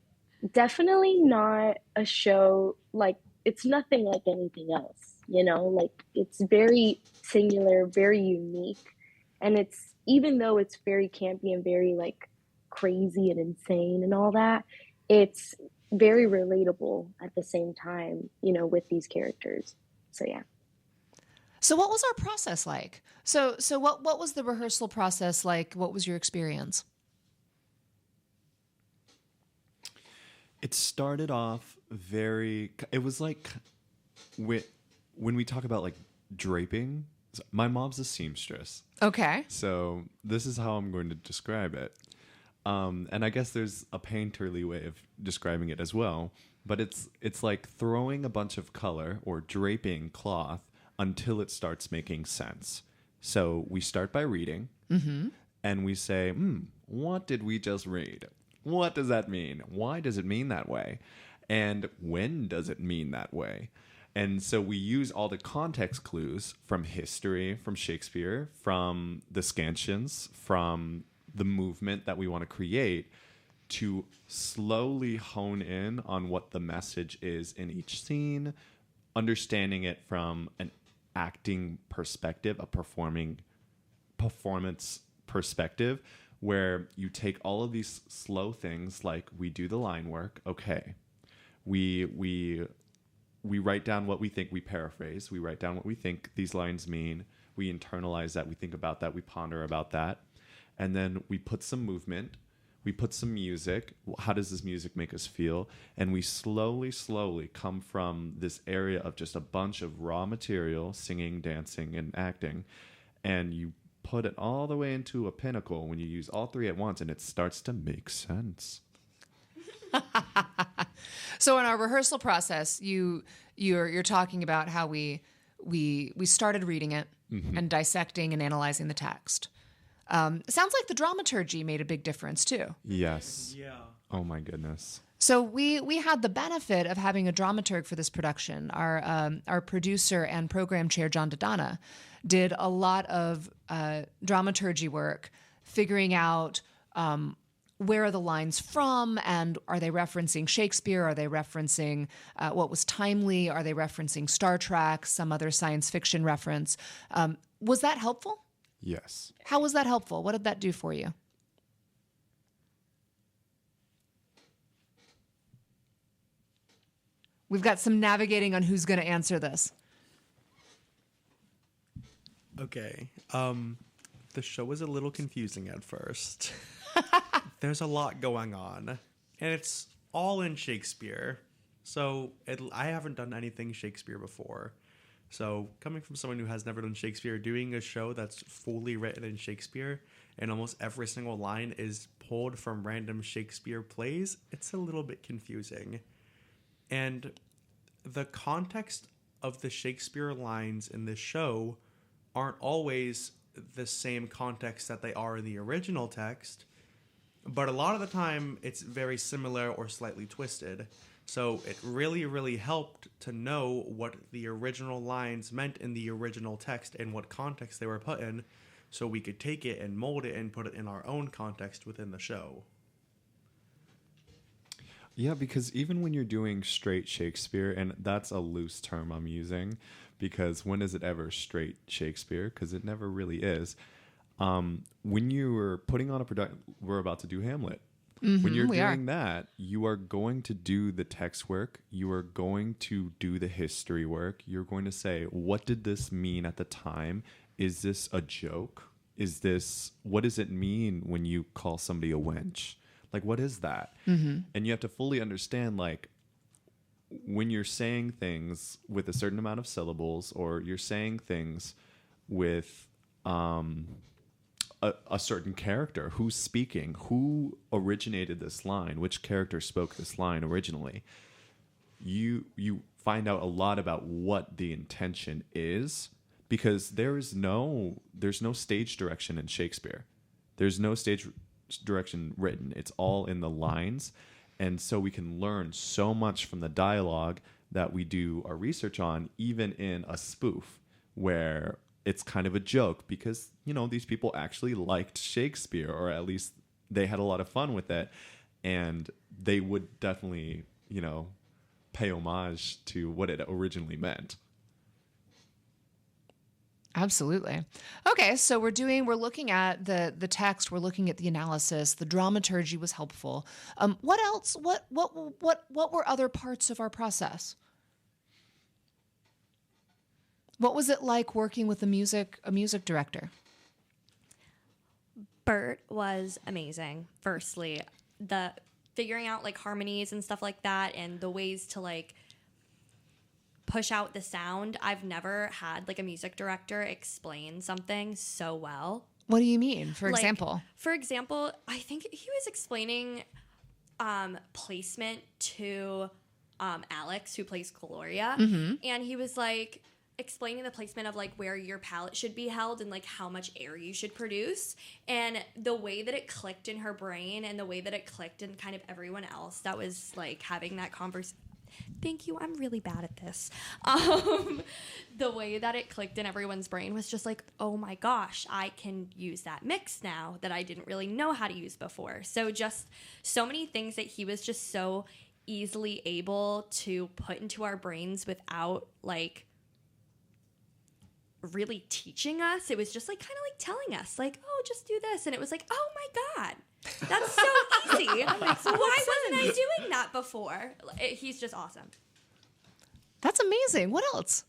definitely not a show like, it's nothing like anything else, you know? Like it's very singular, very unique. And it's, even though it's very campy and very like crazy and insane and all that, it's very relatable at the same time, you know, with these characters. So yeah. So what was our process like? So what was the rehearsal process like? What was your experience? It started off it was like when we talk about like draping, my mom's a seamstress. Okay. So this is how I'm going to describe it. And I guess there's a painterly way of describing it as well, but it's like throwing a bunch of color or draping cloth until it starts making sense. So we start by reading, and we say, what did we just read? What does that mean? Why does it mean that way? And when does it mean that way? And so we use all the context clues from history, from Shakespeare, from the scansions, from the movement that we want to create to slowly hone in on what the message is in each scene, understanding it from an acting perspective, a performance perspective, where you take all of these slow things, like we do the line work. Okay, we write down what we think, we paraphrase, we write down what we think these lines mean, we internalize that, we think about that, we ponder about that, and then we put some movement, we put some music. How does this music make us feel? And we slowly come from this area of just a bunch of raw material, singing, dancing, and acting, and you put it all the way into a pinnacle when you use all three at once, and it starts to make sense. So in our rehearsal process, you're talking about how we started reading it and dissecting and analyzing the text. It sounds like the dramaturgy made a big difference too. Yes. Yeah. Oh my goodness. So we had the benefit of having a dramaturg for this production. Our producer and program chair, John Dodonna, did a lot of dramaturgy work, figuring out where are the lines from, and are they referencing Shakespeare? Are they referencing what was timely? Are they referencing Star Trek, some other science fiction reference? Was that helpful? Yes. How was that helpful? What did that do for you? We've got some navigating on who's going to answer this. Okay. The show was a little confusing at first. There's a lot going on, and it's all in Shakespeare. So I haven't done anything Shakespeare before. So coming from someone who has never done Shakespeare, doing a show that's fully written in Shakespeare and almost every single line is pulled from random Shakespeare plays, it's a little bit confusing. And the context of the Shakespeare lines in this show aren't always the same context that they are in the original text, but a lot of the time it's very similar or slightly twisted. So it really helped to know what the original lines meant in the original text and what context they were put in, so we could take it and mold it and put it in our own context within the show. Yeah, because even when you're doing straight Shakespeare, and that's a loose term I'm using, because when is it ever straight Shakespeare? Because it never really is. When you were putting on a production, we're about to do Hamlet. When you're doing that, you are going to do the text work. You are going to do the history work. You're going to say, what did this mean at the time? Is this a joke? What does it mean when you call somebody a wench? Like, what is that? And you have to fully understand, like, when you're saying things with a certain amount of syllables, or you're saying things with a certain character, who's speaking, who originated this line, which character spoke this line originally, you find out a lot about what the intention is, because there's no stage direction in Shakespeare. There's no stage direction written. It's all in the lines. And so we can learn so much from the dialogue that we do our research on, even in a spoof. where it's kind of a joke because, you know, these people actually liked Shakespeare, or at least they had a lot of fun with it. And they would definitely, you know, pay homage to what it originally meant. Absolutely. Okay, so we're looking at the text, we're looking at the analysis, the dramaturgy was helpful. What else? What were other parts of our process? What was it like working with a music director? Bert was amazing. Firstly, the figuring out like harmonies and stuff like that, and the ways to like push out the sound. I've never had like a music director explain something so well. What do you mean? For Like, example? For example, I think he was explaining placement to Alex, who plays Gloria, and he was like explaining the placement of like where your palette should be held and like how much air you should produce, and the way that it clicked in her brain and the way that it clicked in kind of everyone else that was like having that conversation. Thank you. I'm really bad at this. The way that it clicked in everyone's brain was just like, oh my gosh, I can use that mix now that I didn't really know how to use before. So just so many things that he was just so easily able to put into our brains without like really teaching us. It was just like kind of like telling us like, oh, just do this. And it was like, oh my God. That's so easy. Why wasn't I doing that before? He's just awesome. That's amazing. What else?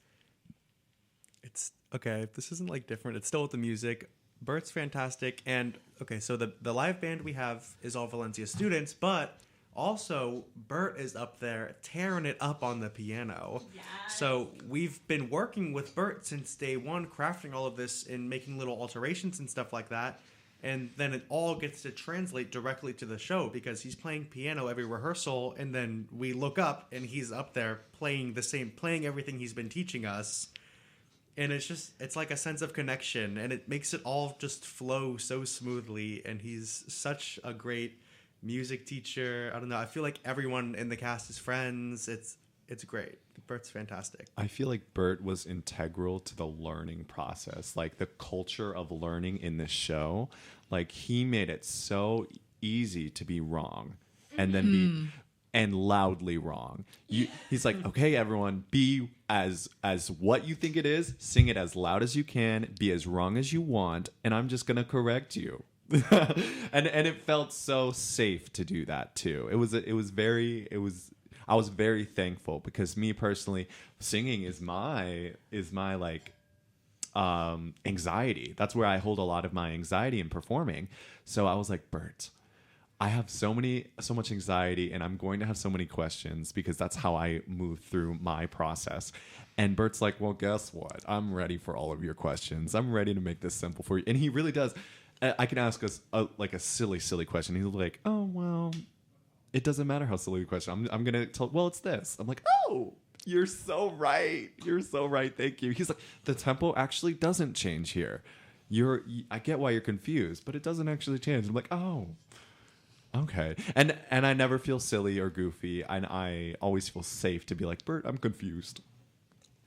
It's okay. This isn't like different. It's still with the music. Bert's fantastic. And okay, so the live band we have is all Valencia students, but also Bert is up there tearing it up on the piano. Yes. So we've been working with Bert since day one, crafting all of this and making little alterations and stuff like that. And then it all gets to translate directly to the show because he's playing piano every rehearsal, and then we look up and he's up there playing everything he's been teaching us. And it's like a sense of connection, and it makes it all just flow so smoothly. And he's such a great music teacher. I don't know. I feel like everyone in the cast is friends. It's great. Bert's fantastic. I feel like Bert was integral to the learning process, like the culture of learning in this show. Like he made it so easy to be wrong and then be and loudly wrong. He's like, okay, everyone, be as what you think it is, sing it as loud as you can, be as wrong as you want, and I'm just gonna correct you. and it felt so safe to do that too. I was very thankful because me personally, singing is my like anxiety. That's where I hold a lot of my anxiety in performing. So I was like, Bert, I have so much anxiety, and I'm going to have so many questions because that's how I move through my process. And Bert's like, well, guess what? I'm ready for all of your questions. I'm ready to make this simple for you. And he really does. I can ask us like a silly question. He's like, oh, well, it doesn't matter how silly the question. I'm going to tell, well, it's this. I'm like, oh, you're so right. You're so right. Thank you. He's like, the tempo actually doesn't change here. I get why you're confused, but it doesn't actually change. I'm like, oh, okay. And I never feel silly or goofy. And I always feel safe to be like, Bert, I'm confused.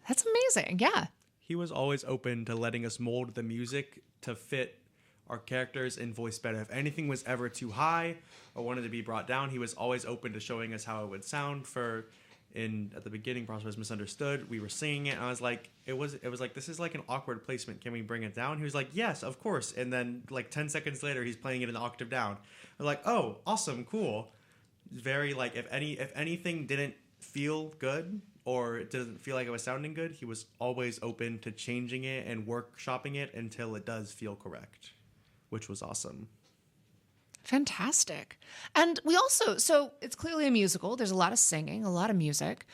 That's amazing. Yeah. He was always open to letting us mold the music to fit our characters and voice better. If anything was ever too high or wanted to be brought down, he was always open to showing us how it would sound. At the beginning, Process was misunderstood. We were singing it, and I was like, it was like, this is like an awkward placement. Can we bring it down? He was like, yes, of course. And then like 10 seconds later, he's playing it an octave down. I was like, oh, awesome, cool. Very like, if anything didn't feel good or it didn't feel like it was sounding good, he was always open to changing it and workshopping it until it does feel correct, which was awesome. Fantastic. And we also, so it's clearly a musical. There's a lot of singing, a lot of music.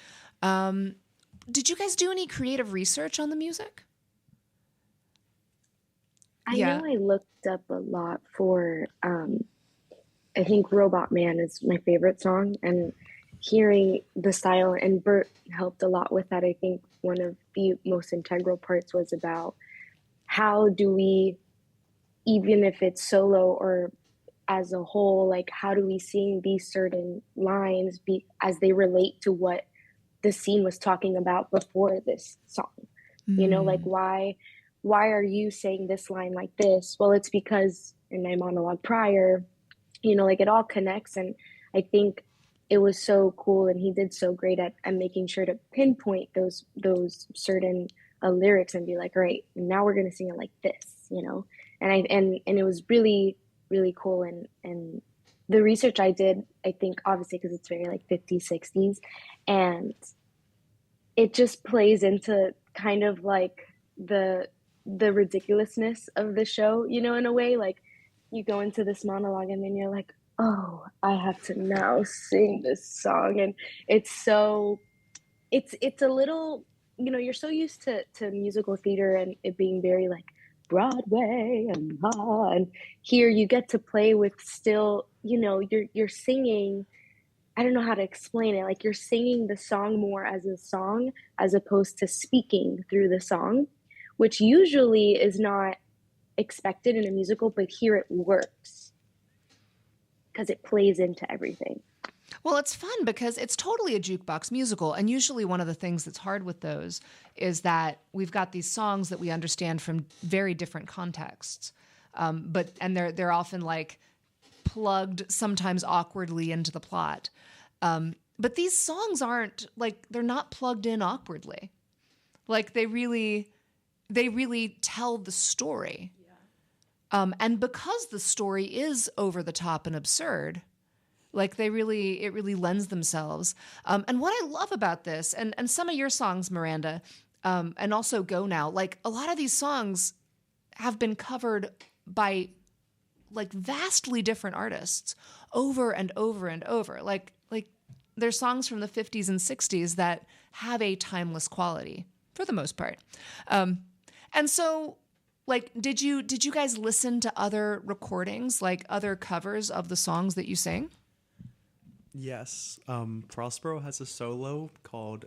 Did you guys do any creative research on the music? I know I looked up a lot for, I think Robot Man is my favorite song, and hearing the style, and Bert helped a lot with that. I think one of the most integral parts was about how do we, even if it's solo or as a whole, like how do we sing these certain lines as they relate to what the scene was talking about before this song. You know, like why are you saying this line like this? Well, it's because in my monologue prior, you know, like it all connects. And I think it was so cool, and he did so great at making sure to pinpoint those certain lyrics and be like, all right, now we're gonna sing it like this, you know. And it was really really cool. And the research I did, I think obviously because it's very like 50s 60s, and it just plays into kind of like the ridiculousness of the show, you know, in a way. Like you go into this monologue and then you're like, oh, I have to now sing this song. And it's a little, you know, you're so used to musical theater and it being very like Broadway and here you get to play with still, you know, you're singing. I don't know how to explain it. Like you're singing the song more as a song as opposed to speaking through the song, which usually is not expected in a musical, but here it works because it plays into everything. Well, it's fun because it's totally a jukebox musical. And usually one of the things that's hard with those is that we've got these songs that we understand from very different contexts. And they're often like plugged sometimes awkwardly into the plot. But these songs aren't like, they're not plugged in awkwardly. Like they really tell the story. And because the story is over the top and absurd, like it really lends themselves. And what I love about this, and some of your songs, Miranda, and also Go Now, like a lot of these songs have been covered by like vastly different artists over and over and over. Like there's songs from the 50s and 60s that have a timeless quality for the most part. And so like, did you guys listen to other recordings, like other covers of the songs that you sing? Yes. Prospero has a solo called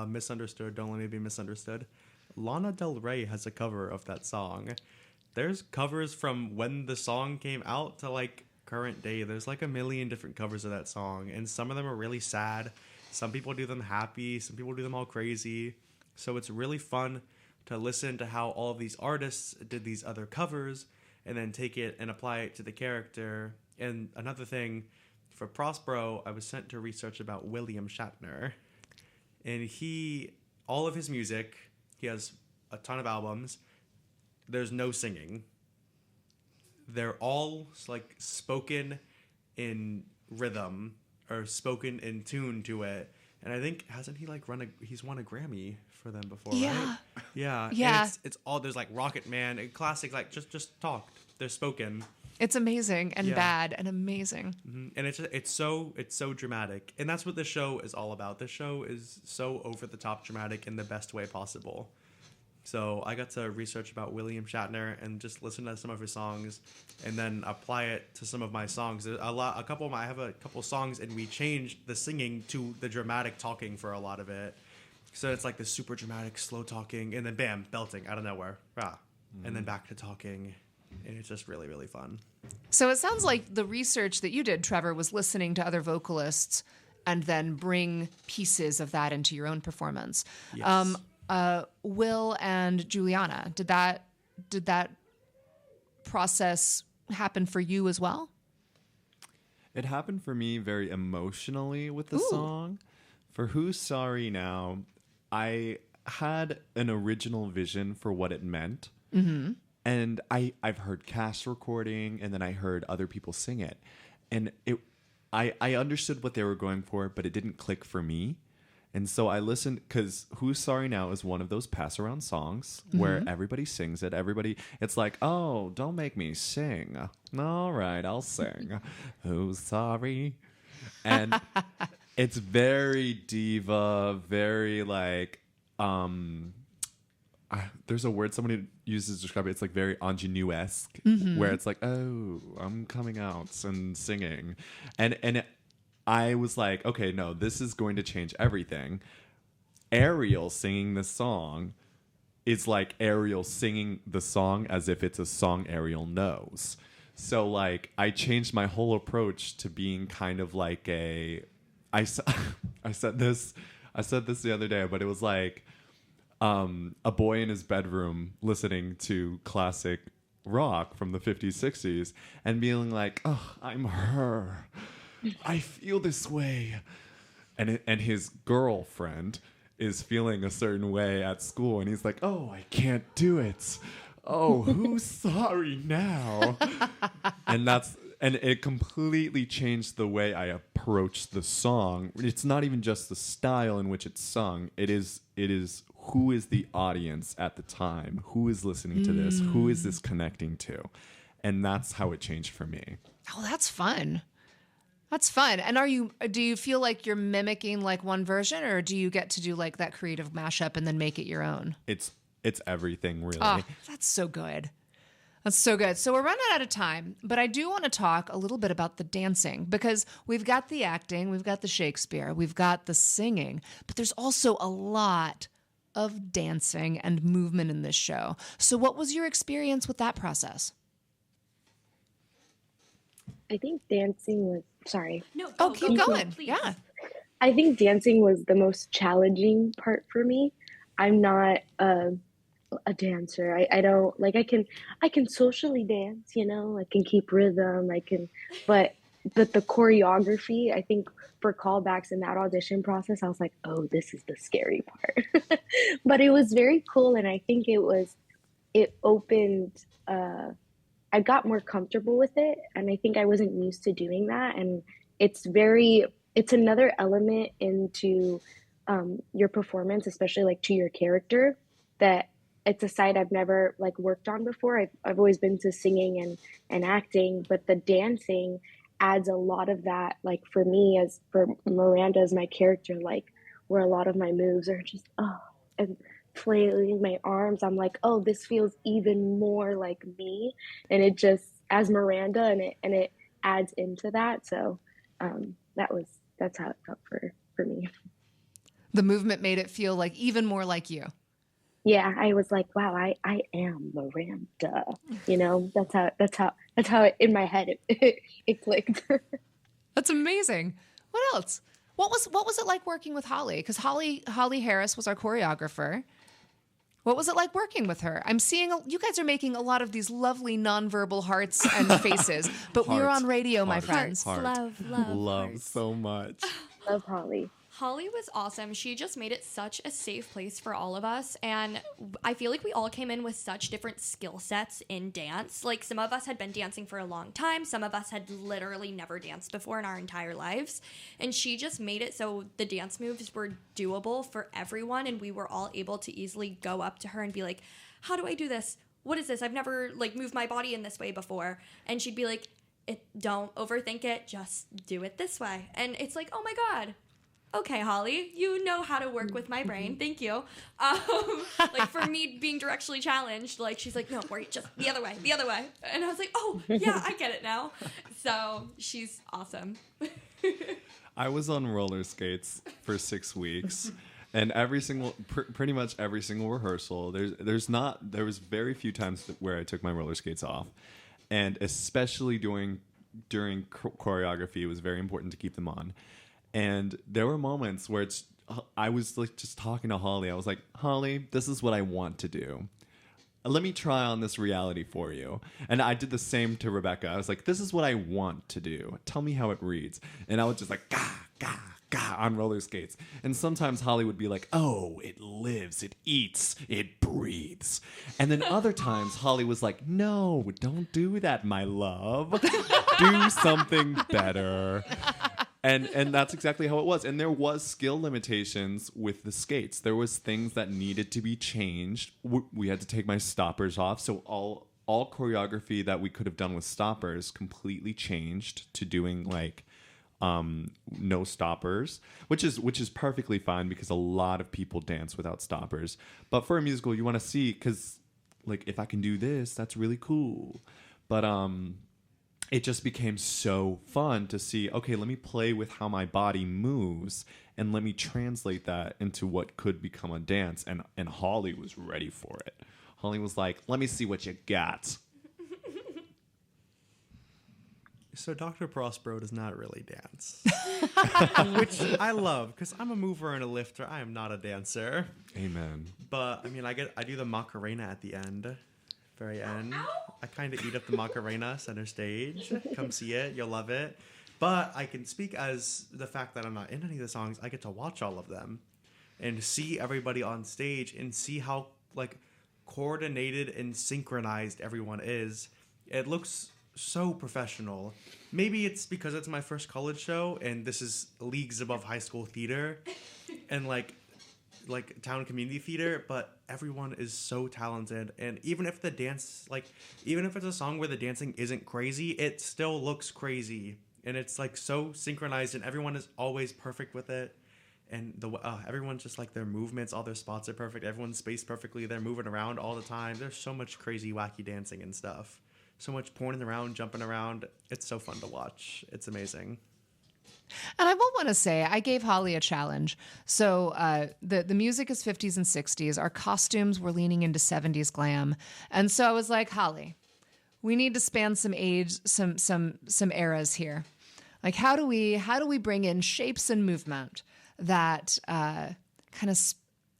Misunderstood, Don't Let Me Be Misunderstood. Lana Del Rey has a cover of that song. There's covers from when the song came out to like current day. There's like a million different covers of that song, and some of them are really sad. Some people do them happy. Some people do them all crazy. So it's really fun to listen to how all of these artists did these other covers and then take it and apply it to the character. And another thing, for Prospero, I was sent to research about William Shatner. And all of his music, he has a ton of albums. There's no singing. They're all like spoken in rhythm or spoken in tune to it. And I think, hasn't he like he's won a Grammy for them before, right? Yeah. Yeah. And it's all, there's like Rocket Man and classic, like just talked. They're spoken. It's amazing and bad and amazing. Mm-hmm. And it's so dramatic. And that's what this show is all about. This show is so over the top dramatic in the best way possible. So I got to research about William Shatner and just listen to some of his songs and then apply it to some of my songs. I have a couple songs and we changed the singing to the dramatic talking for a lot of it. So it's like the super dramatic slow talking and then bam, belting out of nowhere. And then back to talking. And it's just really, really fun. So it sounds like the research that you did, Trevor, was listening to other vocalists and then bring pieces of that into your own performance. Yes. Will and Juliana, did that process happen for you as well? It happened for me very emotionally with the song. For Who's Sorry Now, I had an original vision for what it meant. Mm-hmm. And I've heard cast recording, and then I heard other people sing it. And I understood what they were going for, but it didn't click for me. And so I listened, because Who's Sorry Now is one of those pass-around songs where everybody sings it. It's like, oh, don't make me sing. All right, I'll sing. Who's sorry? And it's very diva, very like, there's a word somebody uses to describe it. It's like very ingenue-esque, where it's like, oh, I'm coming out and singing. And I was like, okay, no, this is going to change everything. Ariel singing this song is like Ariel singing the song as if it's a song Ariel knows. So like I changed my whole approach to being kind of like I said this the other day, but it was like a boy in his bedroom listening to classic rock from the 50s, 60s, and being like, oh, I'm her. I feel this way. And his girlfriend is feeling a certain way at school, and he's like, oh, I can't do it. Oh, who's sorry now? And it completely changed the way I approach the song. It's not even just the style in which it's sung. It is who is the audience at the time? Who is listening to this? Who is this connecting to? And that's how it changed for me. Oh, that's fun. That's fun. And do you feel like you're mimicking like one version, or do you get to do like that creative mashup and then make it your own? It's everything, really. Oh, that's so good. That's so good. So we're running out of time, but I do want to talk a little bit about the dancing, because we've got the acting, we've got the Shakespeare, we've got the singing, but there's also a lot of dancing and movement in this show. So what was your experience with that process? I think dancing was, sorry. No, Keep going. please. Yeah. I think dancing was the most challenging part for me. I'm not a dancer. I don't like, I can socially dance, I can keep rhythm, but the choreography, I think for callbacks in that audition process, I was like, oh, this is the scary part. But it was very cool. And I think it opened, I got more comfortable with it. And I think I wasn't used to doing that. And it's another element into your performance, especially like to your character, that it's a side I've never like worked on before. I've always been to singing and acting, but the dancing adds a lot of that. Like for me, as for Miranda as my character, like where a lot of my moves are just and flailing my arms. I'm like, oh, this feels even more like me, and it just as Miranda, and it adds into that. So that's how it felt for me. The movement made it feel like even more like you. Yeah, I was like, wow, I am Miranda. That's how it, in my head it clicked. That's amazing. What else? What was it like working with Holly? Because Holly Harris was our choreographer. What was it like working with her? I'm seeing you guys are making a lot of these lovely nonverbal hearts and faces, but we're on radio, my friends. Heart. Love so much. Love Holly. Holly was awesome. She just made it such a safe place for all of us. And I feel like we all came in with such different skill sets in dance. Like some of us had been dancing for a long time. Some of us had literally never danced before in our entire lives. And she just made it so the dance moves were doable for everyone. And we were all able to easily go up to her and be like, how do I do this? What is this? I've never like moved my body in this way before. And she'd be like, don't overthink it. Just do it this way. And it's like, oh my God. Okay, Holly, you know how to work with my brain. Thank you. Like for me being directionally challenged, like she's like, no, worry, just the other way. And I was like, oh, yeah, I get it now. So she's awesome. I was on roller skates for 6 weeks, and pretty much every single rehearsal, there was very few times where I took my roller skates off, and especially during choreography, it was very important to keep them on. And there were moments where I was like just talking to Holly. I was like, Holly, this is what I want to do. Let me try on this reality for you. And I did the same to Rebecca. I was like, this is what I want to do. Tell me how it reads. And I was just like, gah, gah, gah, on roller skates. And sometimes Holly would be like, oh, it lives, it eats, it breathes. And then other times Holly was like, no, don't do that, my love. Do something better. And that's exactly how it was. And there was skill limitations with the skates. There was things that needed to be changed. We had to take my stoppers off. So all choreography that we could have done with stoppers completely changed to doing like no stoppers, which is perfectly fine because a lot of people dance without stoppers. But for a musical, you want to see, because like if I can do this, that's really cool. But it just became so fun to see, okay, let me play with how my body moves and let me translate that into what could become a dance. And Holly was ready for it. Holly was like, let me see what you got. So Dr. Prospero does not really dance, which I love because I'm a mover and a lifter. I am not a dancer, Amen. but I mean, I do the Macarena at the end, very end. I kind of eat up the Macarena center stage. Come see it, you'll love it. But I can speak as the fact that I'm not in any of the songs. I get to watch all of them and see everybody on stage and see how like coordinated and synchronized everyone is. It looks so professional. Maybe it's because it's my first college show and this is leagues above high school theater and like town community theater, but everyone is so talented. And even if even if it's a song where the dancing isn't crazy, it still looks crazy. And it's like so synchronized and everyone is always perfect with it. And everyone's just like their movements, all their spots are perfect. Everyone's spaced perfectly. They're moving around all the time. There's so much crazy, wacky dancing and stuff. So much pointing around, jumping around. It's so fun to watch. It's amazing. And I will want to say, I gave Holly a challenge. So the music is 50s and 60s. Our costumes were leaning into 70s glam. And so I was like, Holly, we need to span some age, some eras here. Like, how do we bring in shapes and movement that kind of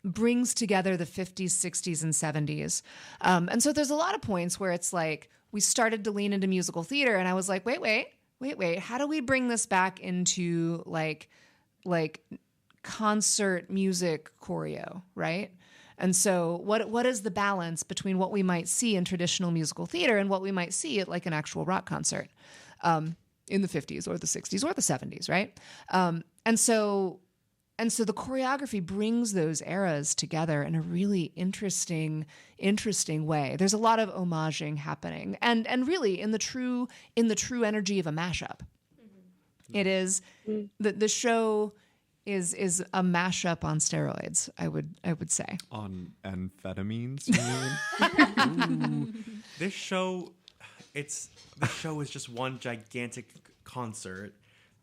brings together the 50s, 60s, and 70s? And so there's a lot of points where it's like, we started to lean into musical theater, and I was like, wait. How do we bring this back into like concert music choreo, right? And so what is the balance between what we might see in traditional musical theater and what we might see at like an actual rock concert in the 50s or the 60s or the 70s, right? And so the choreography brings those eras together in a really interesting way. There's a lot of homaging happening, and really in the true energy of a mashup. Mm-hmm. It is the show is a mashup on steroids. I would say On amphetamines, you mean? This show is just one gigantic concert.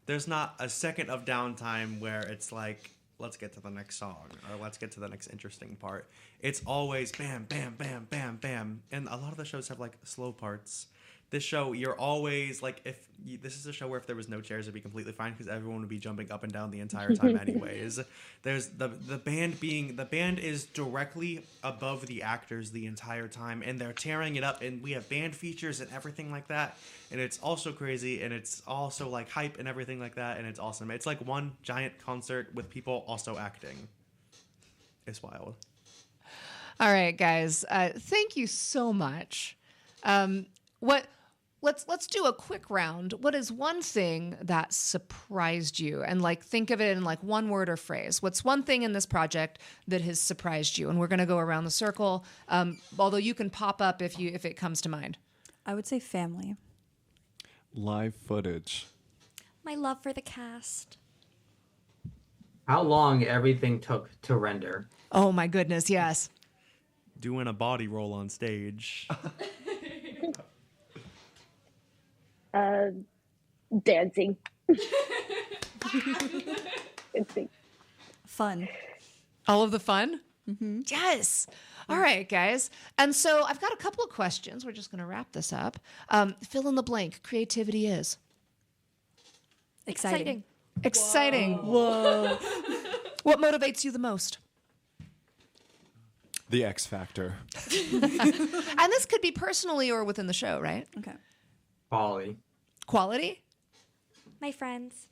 There's not a second of downtime where it's like, let's get to the next song or let's get to the next interesting part. It's always bam, bam, bam, bam, bam. And a lot of the shows have like slow parts. This show, you're always like, this is a show where if there was no chairs, it'd be completely fine because everyone would be jumping up and down the entire time anyways. There's the band is directly above the actors the entire time and they're tearing it up and we have band features and everything like that. And it's also crazy and it's also like hype and everything like that. And it's awesome. It's like one giant concert with people also acting. It's wild. All right, guys. Thank you so much. Let's do a quick round. What is one thing that surprised you? And like think of it in like one word or phrase. What's one thing in this project that has surprised you? And we're going to go around the circle. Although you can pop up if it comes to mind. I would say family. Live footage. My love for the cast. How long everything took to render. Oh my goodness, yes. Doing a body roll on stage. Dancing. Fun. All of the fun? Mm-hmm. Yes. All right, guys. And so I've got a couple of questions. We're just going to wrap this up. Fill in the blank. Creativity is. Exciting. Exciting. Whoa. What motivates you the most? The X Factor. And this could be personally or within the show, right? Okay. Quality? My friends.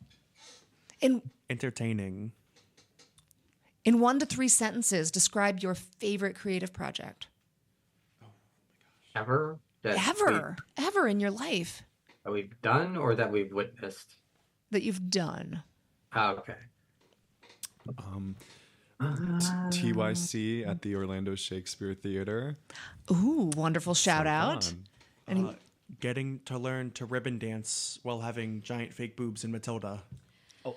Entertaining. In 1 to 3 sentences, describe your favorite creative project. Ever? Ever in your life. That we've done or that we've witnessed? That you've done. Oh, okay. TYC at the Orlando Shakespeare Theater. Ooh, wonderful shout out. Fun. Getting to learn to ribbon dance while having giant fake boobs in Matilda. Oh.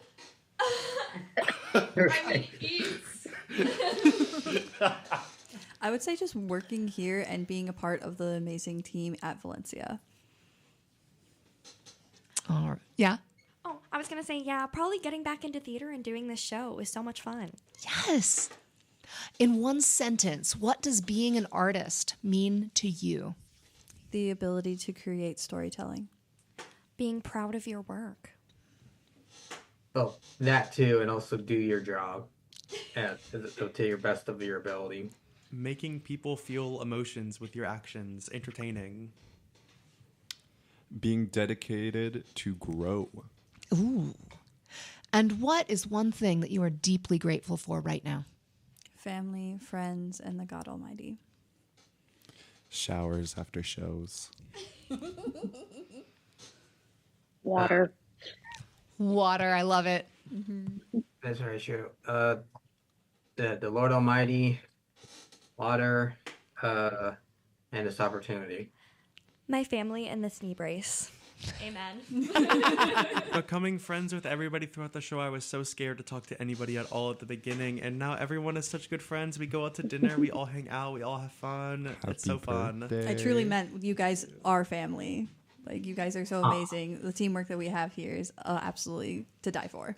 I would say just working here and being a part of the amazing team at Valencia. Yeah. Oh, I was going to say, yeah, probably getting back into theater and doing this show is so much fun. Yes. In one sentence, what does being an artist mean to you? The ability to create storytelling. Being proud of your work. Oh, that too, and also do your job to your best of your ability. Making people feel emotions with your actions, entertaining. Being dedicated to grow. Ooh. And what is one thing that you are deeply grateful for right now? Family, friends, and the God Almighty. Showers after shows. Water. Water, I love it. That's very true. The Lord Almighty, water, and this opportunity. My family and this knee brace. Amen. Becoming friends with everybody throughout the show, I was so scared to talk to anybody at all at the beginning, and now everyone is such good friends. We go out to dinner, we all hang out, we all have fun. It's so fun. Birthday. I truly meant you guys are family. Like, you guys are so amazing. The teamwork that we have here is absolutely to die for.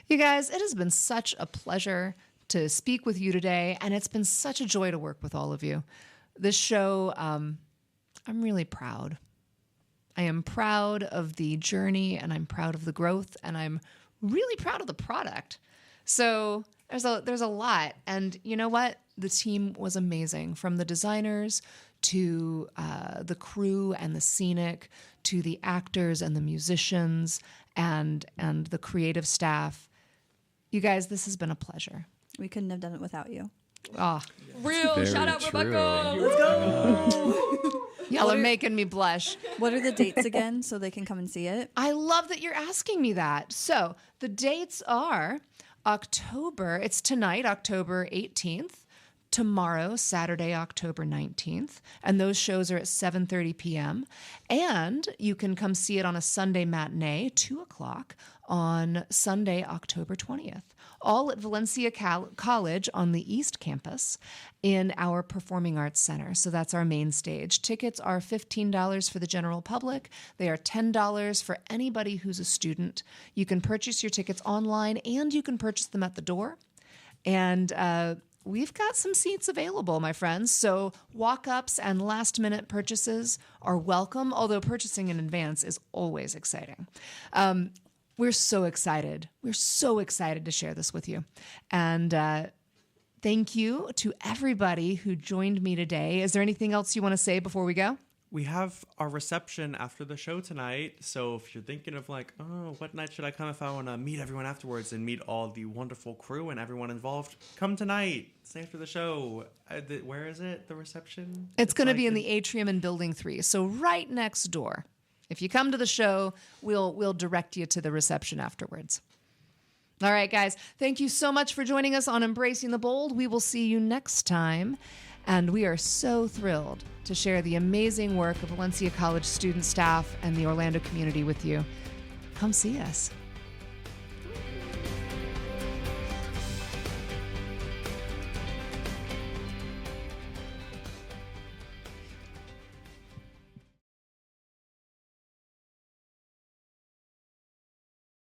You guys, it has been such a pleasure to speak with you today, and it's been such a joy to work with all of you. This show, I'm really proud. I am proud of the journey, and I'm proud of the growth, and I'm really proud of the product. So there's a lot, and you know what? The team was amazing, from the designers to the crew and the scenic, to the actors and the musicians and the creative staff. You guys, this has been a pleasure. We couldn't have done it without you. Ah, Real. Very Shout out, true. Rebecca. Let's go! y'all are making me blush. What are the dates again so they can come and see it? I love that you're asking me that. So the dates are it's tonight, October 18th, tomorrow, Saturday, October 19th, and those shows are at 7:30 p.m. And you can come see it on a Sunday matinee, 2:00, on Sunday, October 20th, all at Valencia College on the East Campus in our Performing Arts Center. So that's our main stage. Tickets are $15 for the general public. They are $10 for anybody who's a student. You can purchase your tickets online, and you can purchase them at the door. And we've got some seats available, my friends. So walk-ups and last-minute purchases are welcome, although purchasing in advance is always exciting. We're so excited. We're so excited to share this with you. And thank you to everybody who joined me today. Is there anything else you want to say before we go? We have our reception after the show tonight, so if you're thinking of like, oh, what night should I come if I want to meet everyone afterwards and meet all the wonderful crew and everyone involved, come tonight. Stay after the show. Where is it, the reception? It's going to be in the atrium in Building 3, so right next door. If you come to the show, we'll direct you to the reception afterwards. All right, guys, thank you so much for joining us on Embracing the Bold. We will see you next time. And we are so thrilled to share the amazing work of Valencia College student staff and the Orlando community with you. Come see us.